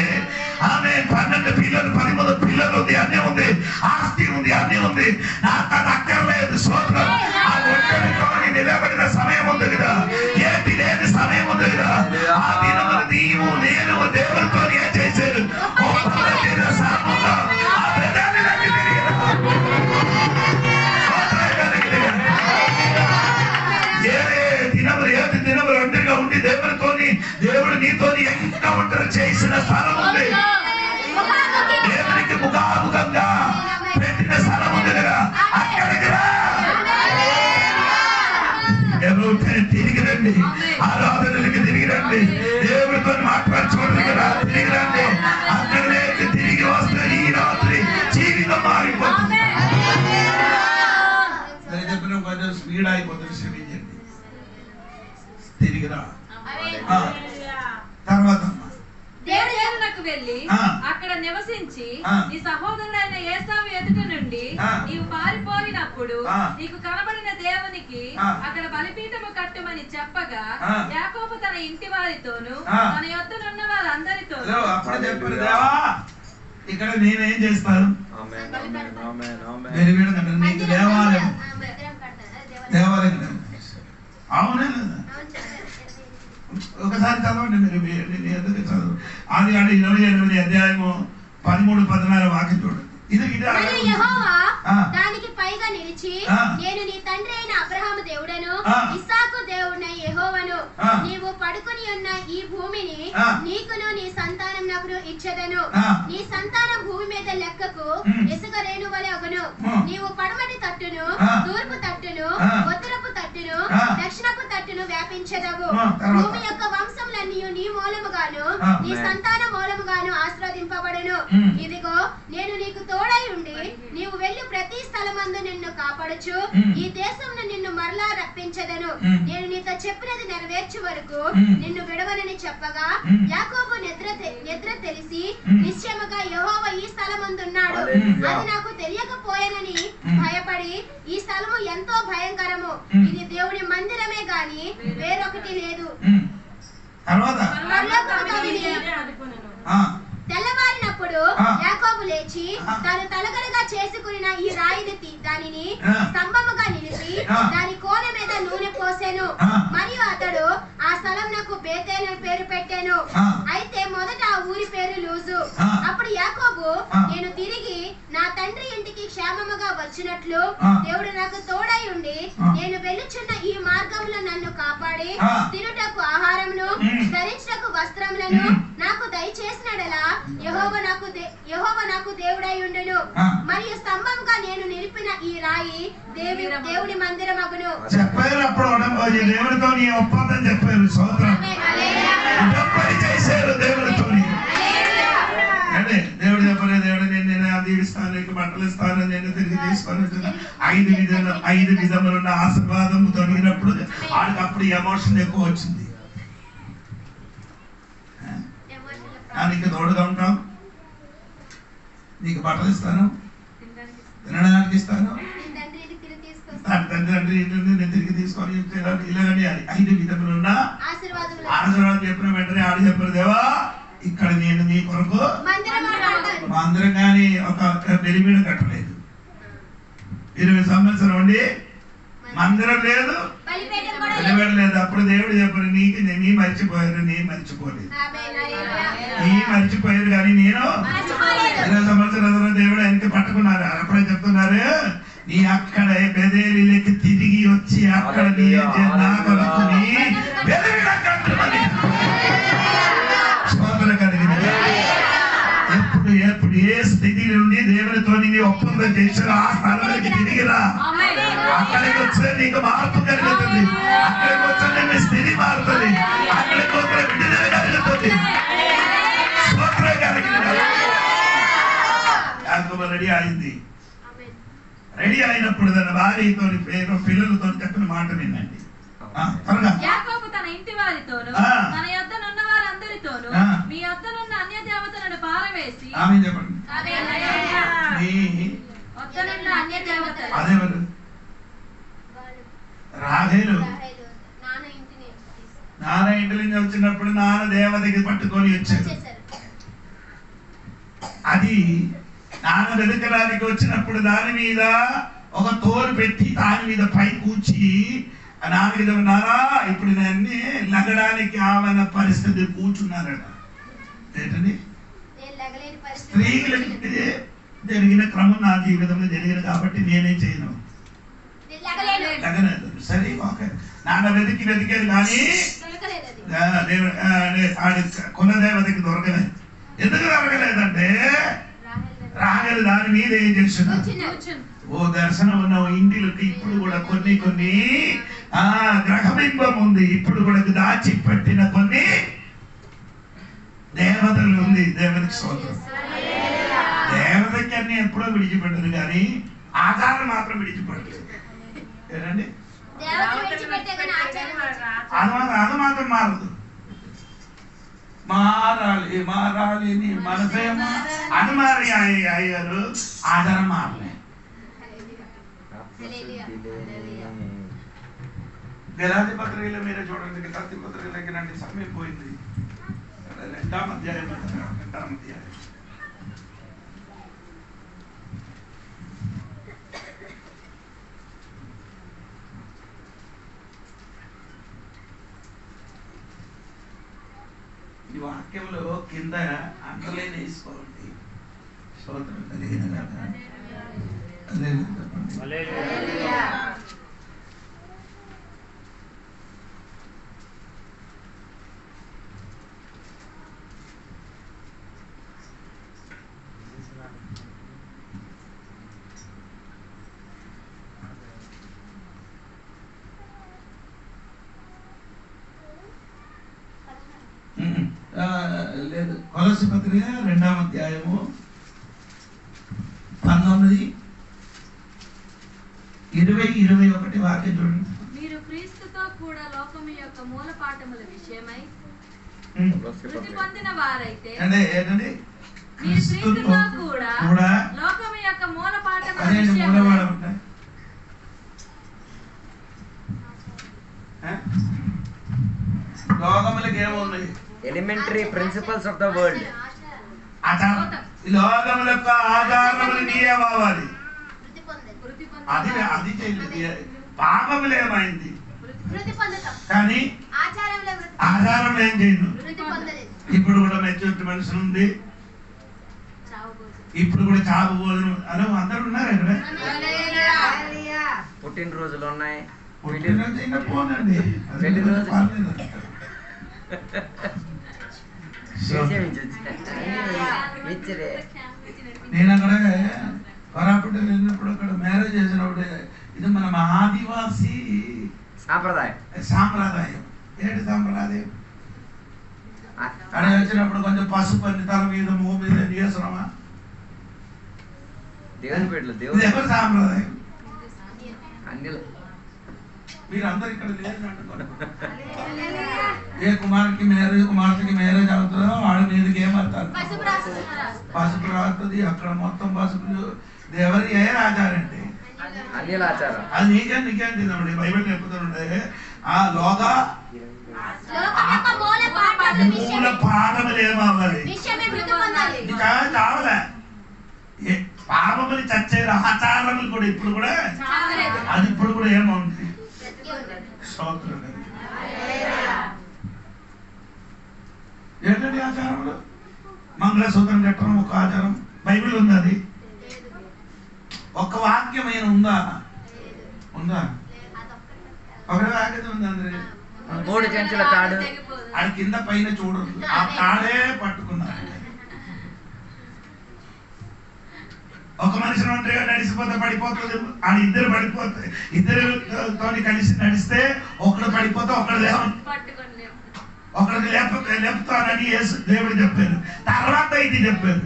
ఆమె 12 పిల్లలు 13 పిల్లలు ఉంది, అన్నీ ఉంది, ఆస్తి ఉంది, అన్నీ ఉంది. నాకు అది అక్కర్లేదు. స్తోత్రం. ఆ ఒంటరితో నిలబడిన సమయం ఉంది కదా, ఏది లేని సమయం ఉంది కదా, ఆ దినములు నీవు నేను దేవుడితో ఏం చేశారు ఒప్పందం చేసిన స్థలములో ఆ ప్రజాన్ని నాకు తెలియదు. ఏది దినములు ఒంటరిగా ఉండి దేవుడు నీతోని ఎన్కౌంటర్ చేసిన స్థలం ఉంది. దేవునికి ముఖాముఖంగా పెట్టిన స్థలం ఉంది కదా, అక్కడికి రా. తిరిగి రండి, ఆరాధనలకి తిరిగి రండి, దేవుడితో మాట్లాడుకోండి కదా, తిరిగి రండి. అక్కడే తిరిగి వస్తే ఈ రాత్రి జీవితం మారిపోతుంది. కొంచెం స్పీడ్ అయిపోతుంది, క్షమించండి. తిరిగిరా. తర్వాత దేవుడికి వెళ్ళి అక్కడ నివసించి నీ సహోదరుడైన ఏసావు ఎదుట నుండి నీవు పారిపోయినప్పుడు నీకు కనబడిన దేవునికి అక్కడ బలిపీఠము కట్టుమని చెప్పగా యాకోబు తన ఇంటి వారితోను తన యొద్దనున్న వారందరితోను అప్పుడు చెప్పారు, దేవా ఇక్కడ నేనేం చేస్తాను, నీకు దేవాలయం అవునే. ఒకసారి చదవండి మీరు, ఎందుకు చదువు. అది 28 అధ్యాయము 13, 14 వాక్యం చూడండి. దానికి పైగా నిలిచి నేను నీ తండ్రి అయిన అబ్రహాము దేవుడను ఇస్సాకు దేవుడైన యెహోవాను నీవు పడుకుని ఉన్న ఈ భూమిని నీకును నీ సంతానమునకు ఇచ్చెదను. నీ సంతానం భూమి మీద లెక్కకు ఇసుక రేణువలె అగును. నీవు పడమటి తట్టును, తూర్పు తట్టును, ఉత్తరపు తట్టును, దక్షిణపు తట్టును వ్యాపించెదవు. భూమి యొక్క వంశములన్నీ నీ మూలముగాను నీ సంతాన మూలముగాను ఆశీర్వదింపబడును. ఇదిగో నేను నీకు తోడై ఉండి నీవు వెళ్లి ప్రతి స్థలమందు నిన్ను కాపాడుచు ఈ దేశమును నిన్ను మరలా రప్పించెదను. నేను నీతో చెప్పినది నెరవేర్చు వరకు నిన్ను విడవనని చెప్పగా యాకోబు నిద్ర తెలిసి నిశ్చయముగా యెహోవా ఈ స్థలమందున్నాడు, అది నాకు తెలియకపోయానని భయపడి ఈ స్థలము ఎంతో భయంకరము, ఇది దేవుని మందిరమే గాని వేరొకటి లేదు. తెల్లవారినప్పుడు యాకోబు లేచి తాను తలగడగా చేసుకున్న ఈ రాయిని దానిని స్తంభముగా నిలిపి దాని కోన మీద నూనె పోసెను. మరియు అతడు ఆ స్థలం నాకు బేతేలు పేరు పెట్టాను. అయితే మొదట ఆ ఊరి పేరు లూజు. అప్పుడు యాకోబు నేను తిరిగి నా తండ్రి ఇంటికి క్షేమముగా వచ్చినట్లు దేవుడు నాకు తోడై ఉండి నేను వెళ్ళుచున్న ఈ మార్గంలో నన్ను కాపాడి తినుటకు ఆహారమును ధరించుటకు వస్త్రములను నాకు దయచేసినడలా యెహోవా నాకు దేవుడై ఉండును. మరియు స్తంభంగా నేను నిలిపిన ఈ రాయి దేవుని మందిరమగును. చెప్పారు అప్పుడు దేవుడితో నీ ఒప్పందం చెప్పారు. స్తోత్రం. చేశారు దేవుడితో. దేవుడు చెప్పలేదు, దేవుడు నేను దీవిస్తాను, నీకు బట్టలు ఇస్తాను, నేను తిరిగి తీసుకొని 5 విధములున్న ఆశీర్వాదం తొలగినప్పుడు వాడికి అప్పుడు ఎమోషన్ ఎక్కువ వచ్చింది. నీకు తోడుగా ఉంటాం, నీకు బట్టలు ఇస్తాను, తినడానికి ఇస్తాను, తండ్రి నేను తిరిగి తీసుకొని ఇలాగని 5 విధములున్న ఆశీర్వాదం చెప్పిన వెంటనే ఆడు చెప్పారు, దేవా ఇక్కడ నేను నీ కొరకు మందిరం కానీ ఒక బలిపీఠ కట్టలేదు. 20 సంవత్సరం ఉండి మందిరం లేదు, బలిపీఠం లేదు. అప్పుడు దేవుడు చెప్పారు, నీ మర్చిపోయారు, నీ మర్చిపోలేదు, నీ మర్చిపోయారు కానీ నేను 20 సంవత్సరాల దేవుడు ఆయనకి పట్టుకున్నారు. అప్పుడే చెప్తున్నారు, నీ అక్కడ బెదేలీలకి తిరిగి వచ్చి అక్కడ నీ నా కొరకు నీ బలిపీఠం కట్టమని ఎప్పుడు ఏ స్థితి నుండి దేవునితో ఒప్పందం చేశారో ఆ స్థలానికి తిరిగిరా. అక్కడికి వచ్చే నీకు మార్పు కలుగుతుంది, అక్కడికి వచ్చే నీ స్థితి మారుతుంది, అక్కడికి వచ్చే విడుదల కలుగుతుంది. రెడీ అయింది. రెడీ అయినప్పుడు తన భార్యతో పిల్లలతో చెప్పిన మాట వినండి. యాకోబు తన ఇంటి వారితోను తన యొద్దనున్న వారందరితోను మీ యొద్దనున్న అన్య దేవతలను పారవేసి అదేవారు రాహేలు నాన్న ఇంటి నుంచి వచ్చినప్పుడు నాన్న దేవతకి పట్టుకొని వచ్చాడు. అది నాన్న వెతకడానికి వచ్చినప్పుడు దాని మీద ఒక తోలు పెట్టి దాని మీద పై కూర్చి నాన్నకి నానా ఇప్పుడు నేను లగడానికి ఆవన పరిస్థితి కూర్చున్నారట. ఏంటండి స్త్రీలకి జరిగిన క్రమం నా జీవితంలో జరిగింది కాబట్టి నేనే చేయను, లగలేదు. సరే ఓకే, నాన్న వెతికారు కానీ కులదేవతకి దొరకలేదు. ఎందుకు దొరకలేదంటే రాగలు దాని మీద ఏం చేస్తున్నారు? ఓ దర్శనం ఉన్న ఇంటిలోకి ఇప్పుడు కూడా కొన్ని గ్రహబింబం ఉంది. ఇప్పుడు కూడా దాచి పెట్టిన కొన్ని దేవతలు ఉంది. దేవతకి స్తోత్రం. దేవతకి అన్ని ఎప్పుడో విడిచిపెట్టదు కానీ ఆచారం మాత్రం విడిచిపెట్టలేదు. ఏనండి, అది మాత్రం మారదు. మారాలి నీ మనసేమో అది మారి అయ్యారు, ఆధారం మారలే. గలాతీ పత్రికలో మీరే చూడండి. గలాతీ పత్రికలకి రండి, సమయం పోయింది. 2వ అధ్యాయం. ఈ వాక్యంలో కింద అండర్లైన్ వేసుకోండి. స్తోత్రం కలిగిన లేదు. కొలస్సీ పత్రిక 2వ అధ్యాయము 19, 20, 21 వాక్యం చూడండి. మీరు క్రీస్తుతో కూడా లోకము యొక్క మూల పాఠముల విషయమై వృద్ధి పొందిన వారైతే, అంటే ఏంటండి? క్రీస్తుతో కూడా లోకము యొక్క మూల పాఠముల విషయమై లోకములకి ఏముంది? Elementary principles of the world. లోకములకు ఆధారములు నీయే కావాలి. అది పాపములు ఏమైంది కానీ ఆధారంలో ఏం చేయను. ఇప్పుడు కూడా మెచ్యూరిటీ మనుషులు ఉంది, ఇప్పుడు కూడా చావు భోజనం అని అందరు ఉన్నారు. ఇక్కడ పుట్టినరోజులు ఉన్నాయి. పోనండి, నేను అక్కడ కొరాపుట్ వెళ్ళినప్పుడు అక్కడ మ్యారేజ్ చేసినప్పుడు ఇది మన ఆదివాసీ సాంప్రదాయం. ఏంటి సాంప్రదాయం? అక్కడ వచ్చినప్పుడు కొంచెం పసుపు అన్ని తల మీద మూ మీద చేస్తున్నామా? దేవుని ఎవరు సాంప్రదాయం? మీరందరూ ఇక్కడ లేదు. ఏ కుమార్తెకి మ్యారేజ్ అవుతుందో వాడి మీదకి ఏమవుతారు? పసుపు రాస్తుంది. అక్కడ మొత్తం పసుపు. ఎవరి ఏ ఆచారండి? అది నీకేం తిన్నాడు? బైబిల్ చెప్తుండే ఆ లోక మూల పాఠములు ఏమవ్వాలి? చావలే. పాపములు చచ్చే ఆచారములు కూడా ఇప్పుడు కూడా అది ఇప్పుడు కూడా ఏమవుతుంది? ఏంటండి ఆచారములు? మంగళసూత్రం కట్టడం ఒక ఆచారం. బైబిల్ ఉంది. అది ఒక్క వాక్యమైన ఉందా? ఒకటే వాక్యం ఉంది. అందరి 3 చెంచుల తాడు అది కింద పైన చూడదు. ఆ తాడే పట్టుకున్నారు. ఒక మనిషి ఒంటరిగా నడిచిపోతే పడిపోతుంది. ఆ ఇద్దరు పడిపోతే ఇద్దరుతో కలిసి నడిస్తే ఒకడు పడిపోతే ఒకడికి లేపుతానని దేవుడు చెప్పారు. తర్వాత ఇది చెప్పారు,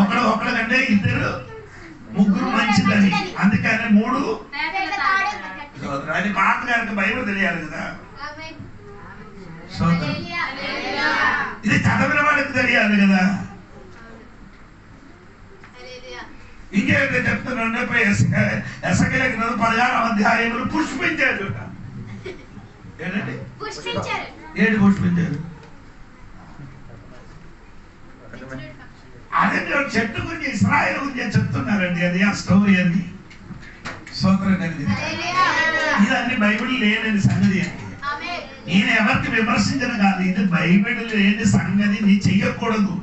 ఒకడు కంటే ఇద్దరు ముగ్గురు మంచిదని. అందుకని 3 అది పాత గారికి బైబిల్ తెలియాలి కదా. ఇది చదవిన వాడికి తెలియాలి కదా. ఇంకేంటే చెప్తున్నాంటే ఎసకేల గ్రంథం 16వ అధ్యాయంలో పుష్పించారు. ఏంటండి పుష్పించారు? ఏంటి పుష్పించారు? అదే చెట్టు గురించి ఇశ్రాయేలు గురించి చెప్తున్నారండి. అది ఆ స్టోరీ అండి. స్తోత్రం కలిగింది. ఇదన్నీ బైబిల్ లేని సంగతి అండి. ఈయన ఎవరికి విమర్శించడం కాదు, ఇది బైబిల్ లేని సంగతి నీ చెయ్యకూడదు.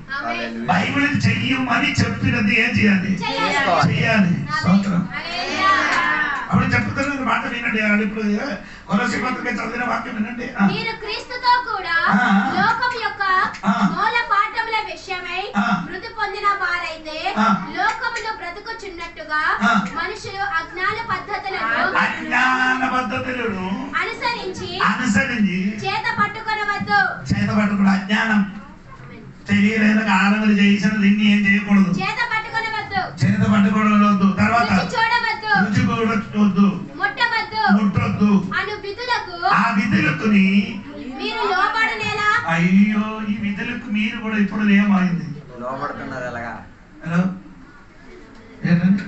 బైబిల్ చెయ్యమని చెప్పినది ఏం చేయాలి? చెయ్యాలి. స్తోత్రం. అప్పుడు చెప్తున్నది మాట వినండి. ఇప్పుడు కొలస్సీ పత్రిక చదివిన వాక్యం వినండి. మీరు క్రీస్తుతో కూడా లోకం యొక్క మూల పాఠముల విషయమై మృతి పొందిన వారైతే లోకములో బ్రతుకుచున్నట్టుగా మనుషులు అజ్ఞాన పద్ధతులను అనుసరించి చేత పట్టుకొనవద్దు. చేత పట్టుకుని అజ్ఞానం తెలియలేదు ఆడవలు చేసిన దీన్ని ఏం చేయకూడదు. చేత పట్టుకొనవద్దు. చేత పట్టుకోవద్దు. తర్వాత చూడవద్దు, రుచి చూడవద్దు, ముట్టవద్దు, ముట్టొద్దు. అను విధులకు ఆ విధులకు మీరు లోబడనేలా? అయ్యో, ఈ విధులకు మీరు కూడా ఇప్పుడు ఏమైంది? లోబడుతున్నారు. ఎలాగా? హలో, ఏంటండి?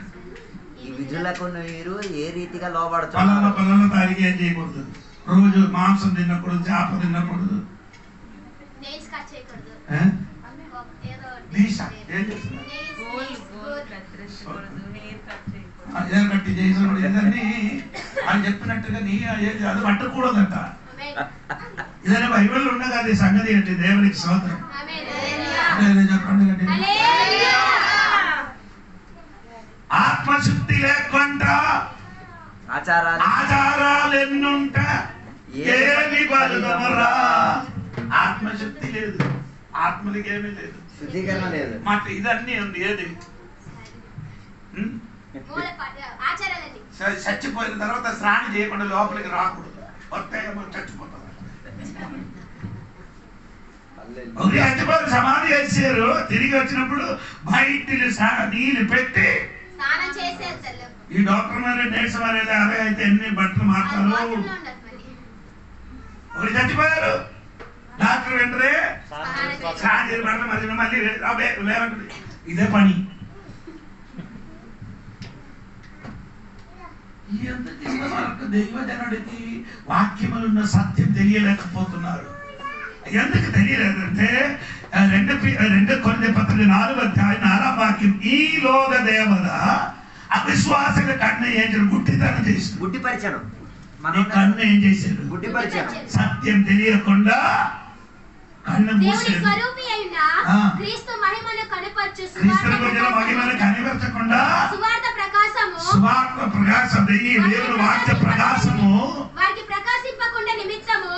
ఈ విధులకు మీరు ఏ రీతిగా లోబడుతున్నారు? పలానా తారీఖు ఏం చేయకూడదు. రోజు మాంసం తినకూడదు, చేప తినకూడదు. కట్టి చేసిన ఇదన్నీ అని చెప్పినట్టుగా నీ అది పట్టకూడదట. ఇదన్నీ బైబిల్ ఉండగా అది సంగతి ఏంటి? దేవునికి స్తోత్రం. చెప్పండి. ఆత్మశుద్ధి లేకుండా ఆచారాలు ఎన్నుంటా ఏమి బలమరా. ఆత్మశుద్ధి లేదు, ఆత్మలకి ఏమీ లేదు, శుద్ధీకరణ లేదు. మాట ఇదన్నీ ఉంది. ఏది చచ్చిపోయిన తర్వాత స్నానం చేయకుండా లోపలికి రాకూడదు. వస్తే చచ్చిపోతారు. చచ్చిపోయి సమాధి చేశారు. తిరిగి వచ్చినప్పుడు బయట నీళ్ళు పెట్టి ఈ డాక్టర్ మరి నేర్స్ అనేది అదే అయితే ఎన్ని బట్టలు మారుతారు. ఒకటి చచ్చిపోయారు, డాక్టర్ వెంటనే స్నానం చేసి బట్టలు మళ్ళీ లేవంటుంది. ఇదే పని. ఎంతవరకు దైవజనుడికి వాక్యములున్న సత్యం తెలియలేకపోతున్నారు. ఎందుకు తెలియలేదంటే 2 కొరింథీ పత్రిక 4వ అధ్యాయం 4వ వాక్యం, ఈ లోక దేవత అవిశ్వాసుల కన్ను ఏం చేశారు? గుడ్డితనం చేశారు. గుడ్డిపరిచాను. కన్ను ఏం చేశారు? గుడ్డిపరిచాను. సత్యం తెలియకుండా కన్ను మూసారు. క్రీస్తు మహిమను కనపరచు మహిమను కనపరచకుండా సువార్త ప్రకాశము దేవుని వాక్య ప్రకాశము వారికి ప్రకాశింపకుండా నిమిత్తము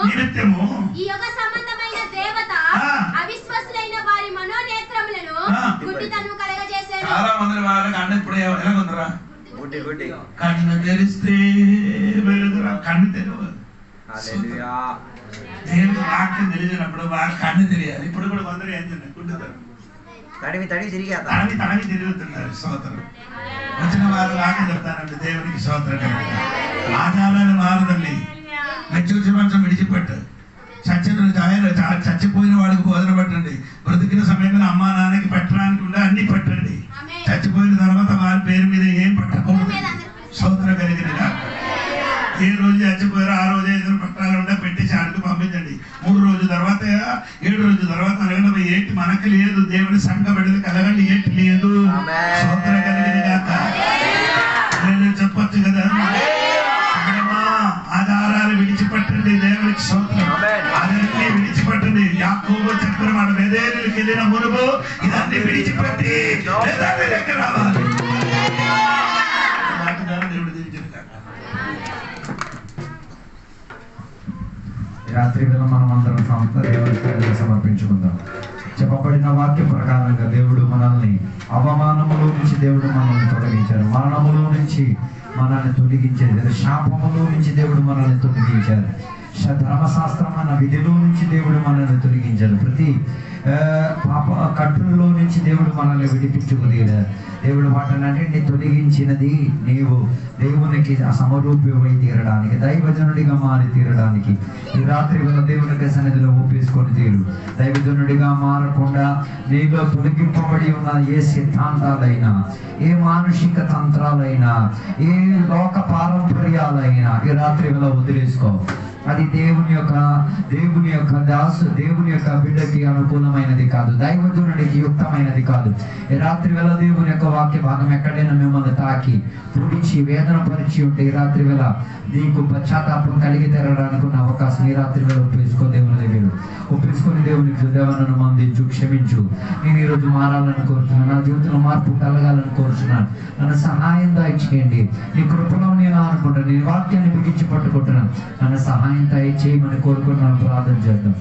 ఈ యుగ సంబంధమైన దేవత అవిశ్వాసులైన వారి మనోనేత్రములను గుడ్డితనము కలగజేశారు. చాలా మంది వాళ్ళ కన్ను ఇప్పుడు ఎలా ఉందరా? గుడ్డి. కన్ను తెరిస్తే వెలుగురా, కన్ను తెరవదు. హల్లెలూయా. దేవుని వాక్యం తెలిసినప్పుడు వారి కన్ను తెలియాలి. ఇప్పుడు కూడా కొందరు ఏం తిన్నారు? గుడ్డుతారు. తడివి తిరుగుతున్నారు. స్తోత్రం. వచ్చిన వారు వాక్యం చెప్తారండి. దేవునికి స్తోత్రం. ఆచారాలు మారదండి. మెచ్యూరిటీ మంచం విడిచిపెట్టు. చచ్చిపోయిన వాడికి బోధన పెట్టండి. బ్రతికిన సమయంలో అమ్మా నాన్నకి పెట్టడానికి ఉండే అన్ని పెట్టండి. చచ్చిపోయిన తర్వాత వారి పేరు మీద ఏం పట్టకూడదు. స్తోత్రం కలిగిన ఏ రోజు చచ్చిపోయారో ఆ రోజు ఏదైనా పట్టాలంటే పెట్టేసి ఆడికి పంపించండి. 3 రోజుల తర్వాత 7 రోజుల తర్వాత అడగండి. ఏంటి మనకి లేదు, దేవుని సంఘ బిడ్డలు కలగండి. ఏంటి లేదు. స్తోత్రం కలిగిన గాక. చెప్పొచ్చు కదా. ఆధారాలు విడిచిపెట్టండి. దేవునికి స్తోత్రం. అదన్నీ విడిచిపెట్టండి. యాకోబు చెప్పిన మాట, బేతేలుకి వెళ్ళిన మునుపు ఇదన్నీ విడిచిపెట్టి దగ్గర రావాలి. మాట ద్వారా దేవుడు దించిన రాత్రి వేళ మనం అందరం సంస్థ దేవుడికి సమర్పించుకుందాం. చెప్పబడిన వాక్య ప్రకారంగా దేవుడు మనల్ని అవమానములో నుంచి దేవుడు మనల్ని తొలగించారు. మరణములో నుంచి మనల్ని తొలగించారు. శాపములో నుంచి దేవుడు మనల్ని తొలగించారు. ధర్మశాస్త్రం అన్న విధిలో నుంచి దేవుడు మనల్ని తొలగించారు. ప్రతి పాప కట్టుల్లో నుంచి దేవుడు మనల్ని విడిపించుకోలేరు. దేవుడు వాటిని తొలగించినది నీవు దేవునికి సమరూపమై తీరడానికి, దైవజనుడిగా మారి తీరడానికి ఈ రాత్రి వేళ దేవునికి సన్నిధిలో ఒప్పేసుకొని తీరు. దైవజనుడిగా మారకుండా నీలో తొలగింపబడి ఉన్న ఏ సిద్ధాంతాలైనా, ఏ మానసిక తంత్రాలైనా, ఏ లోక పారంపర్యాలైనా ఈ రాత్రి వేళ వదిలేసుకో. అది దేవుని యొక్క బిడ్డకి అనుకూలమైనది కాదు, దైవజనుడికి యుక్తమైనది కాదు. ఈ రాత్రి వేళ దేవుని యొక్క వాక్య భాగం ఎక్కడైనా మిమ్మల్ని తాకి పొడిచి వేదన పరిచి ఉంటే ఈ రాత్రి వేళ నీకు పశ్చాత్తాపం కలిగి తెరడానికి ఉన్న అవకాశం ఈ రాత్రి వేళ ఒప్పేసుకొని దేవునికి దేవనను మందించు, క్షమించు. నేను ఈరోజు మారాలని కోరుతున్నాను, నా జీవితంలో మార్పు కలగాలని కోరుతున్నాను, నన్ను సహాయం దయచేయండి. నీ కృపలో నేను అనుకుంటాను, నీ వాక్యాన్ని బిగించి పట్టుకుంటున్నాను, నన్ను సహాయం చేయమని కోరుకుంటున్నాను. ప్రార్థన చేద్దాం.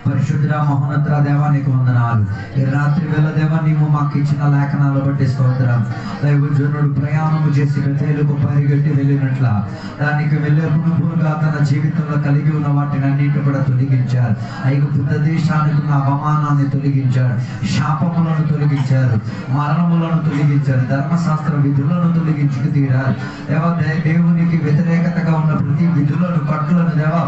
పరిశుద్ధ మహోన్నత దేవా నీకు వందనాలు. ఈ రాత్రి వేళ దేవా నీవు మాకు ఇచ్చిన లేఖనాలు బట్టి స్తోత్రం. దైవజనుడు ప్రయాణము చేసి బెతేలుకు పరిగెట్టి వెళ్ళినట్ల దానికి వెళ్ళే పునుపులుగా తన జీవితంలో కలిగి ఉన్న వాటిని అన్నింటి కూడా తొలగించారు. ఐగుప్తు దేశానికి ఉన్న అవమానాన్ని తొలగించారు, శాపములను తొలగించారు, మరణములను తొలగించారు, ధర్మశాస్త్ర విధులను తొలగించుకు తీరారు. దేవా దేవునికి వ్యతిరేకతగా ఉన్న ప్రతి విధులను, కట్టులను దేవా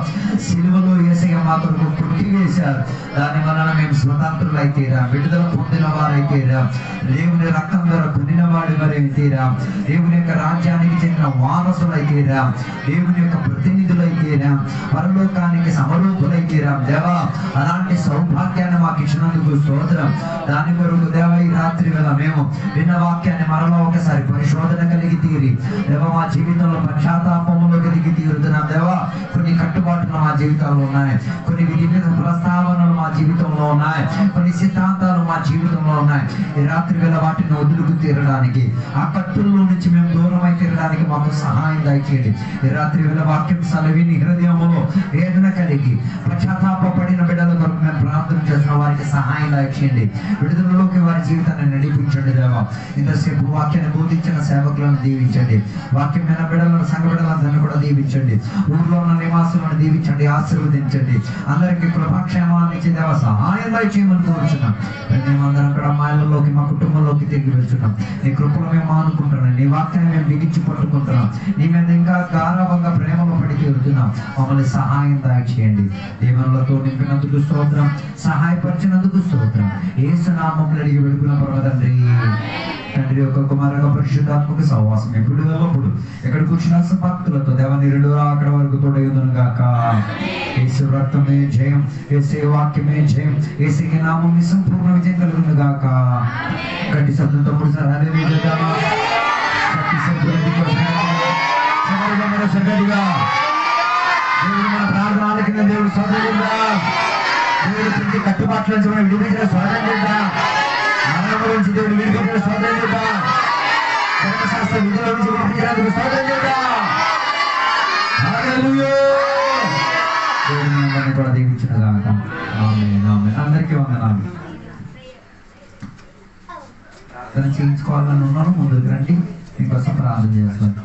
సిలువలో యేసయ్య మా కొరకు కొట్టివేశారు. దాని వలన మేము స్వతంత్రులైతేరా, విడుదల పొందిన వారైతేరా, దేవుని రక్తం ద్వారా కొనిన వాడి వారైతేరా, దేవుని యొక్క రాజ్యానికి చెందిన వారసులైతేరా, దేవుని యొక్క ప్రతినిధులైతేరా, పరలోకానికి సమరూపులైతేరా. దేవా అలాంటి సౌభాగ్యాన్ని మాకు ఇచ్చినందుకు స్తోత్రం. దాని కొరకు దేవ ఈ రాత్రి వేళ మేము విన్న వాక్యాన్ని మరలా ఒకసారి పరిశోధన కలిగి తీరి దేవ మా జీవితంలో పశ్చాత్తాపములో కలిగి తీరుతున్నాం. దేవా కొన్ని కట్టుబాట్లు మా జీవితాల్లో ఉన్నాయి, కొన్ని విధి ప్రస్తావనలు మా జీవితంలో ఉన్నాయి, కొన్ని సిద్ధాంతాలు మా జీవితంలో ఉన్నాయి. ఈ రాత్రి వేళ వాటిని వదులుకు తీరడానికి, ఆ కట్టుల్లో నుంచి మేము దూరమై తీరడానికి మాకు సహాయం దయచేయండి. ఈ రాత్రి వేళ వాక్యం సలవిని హృదయంలో వేదన కలిగి పశ్చాత్తాపడిన బిడ్డల కొరకు మేము ప్రార్థన చేసిన వారికి సహాయం దయచేయండి. విడుదలలోకి వారి జీవితాన్ని నడిపించండి. దేవా ఇంతసేపు వాక్యాన్ని బోధించిన సేవకులను దీవించండి, వాక్యం విన్న బిడ్డలను, సంఘ బిడ్డలందరినీ కూడా దీవించండి, ఊర్లో ఉన్న నివాసులను దీవించండి, ఆశీర్వదించండి. అందరికీ కృపాక్షేమాన్ని ఇచ్చి దేవ సహాయం చేయమని కోరుచున్నాం. మేమందరం అక్కడ మాయలలోకి, మా కుటుంబంలోకి తిరిగి వెళ్తున్నాం. నీ కృపలో మేము ఆనుకుంటున్నాం, నీ వాక్యాన్ని మేము బిగించి పట్టుకుంటున్నాం, నీ మీద ఇంకా గారవంగా ప్రేమలో పడి తీరుతున్నాం. మమ్మల్ని సహాయం దయచేయండి. దేవునులతో నింపినందుకు స్తోత్రం, సహాయపరిచినందుకు స్తోత్రం. యేసు నామములో అడిగి వేడుకున్న పరమతండ్రి. తండ్రి యొక్క కుమారుగా పరిశుద్ధాత్మక సహవాసం ఎప్పుడు వెళ్ళప్పుడు ఎక్కడ కూర్చున్న భక్తులతో దేవనిరుడు అక్కడ వరకు తోడయుదును గాక. యేసు రక్తమే జయం, యేసు వాక్యమే జయం, యేసు నామమే సంపూర్ణ విజయం కలుగును గాక. గట్టి శబ్దంతో మూడు సార్లు హల్లెలూయా చెప్తామా? దేవుడు మన ప్రార్థన ఆలకించిన దేవుడు సోదరుడా, దేవుడు ప్రతి కట్టుబాట్ల నుంచి మనం విడిపించిన సోదరుడా, మరణం నుంచి దేవుడు విడిపించిన సోదరుడా, ధర్మశాస్త్ర విధుల నుంచి విడిపించినందుకు సోదరుడా. హల్లెలూయా. దేవుడు మనందరినీ కూడా దీవించిన గాక. ఆమేన్ ఆమేన్. అందరికీ వందనాలు. ప్రార్థన చేయించుకోవాలని ఉన్నాను, ముందుకు రండి, మీకోసం ప్రార్థన చేస్తాను.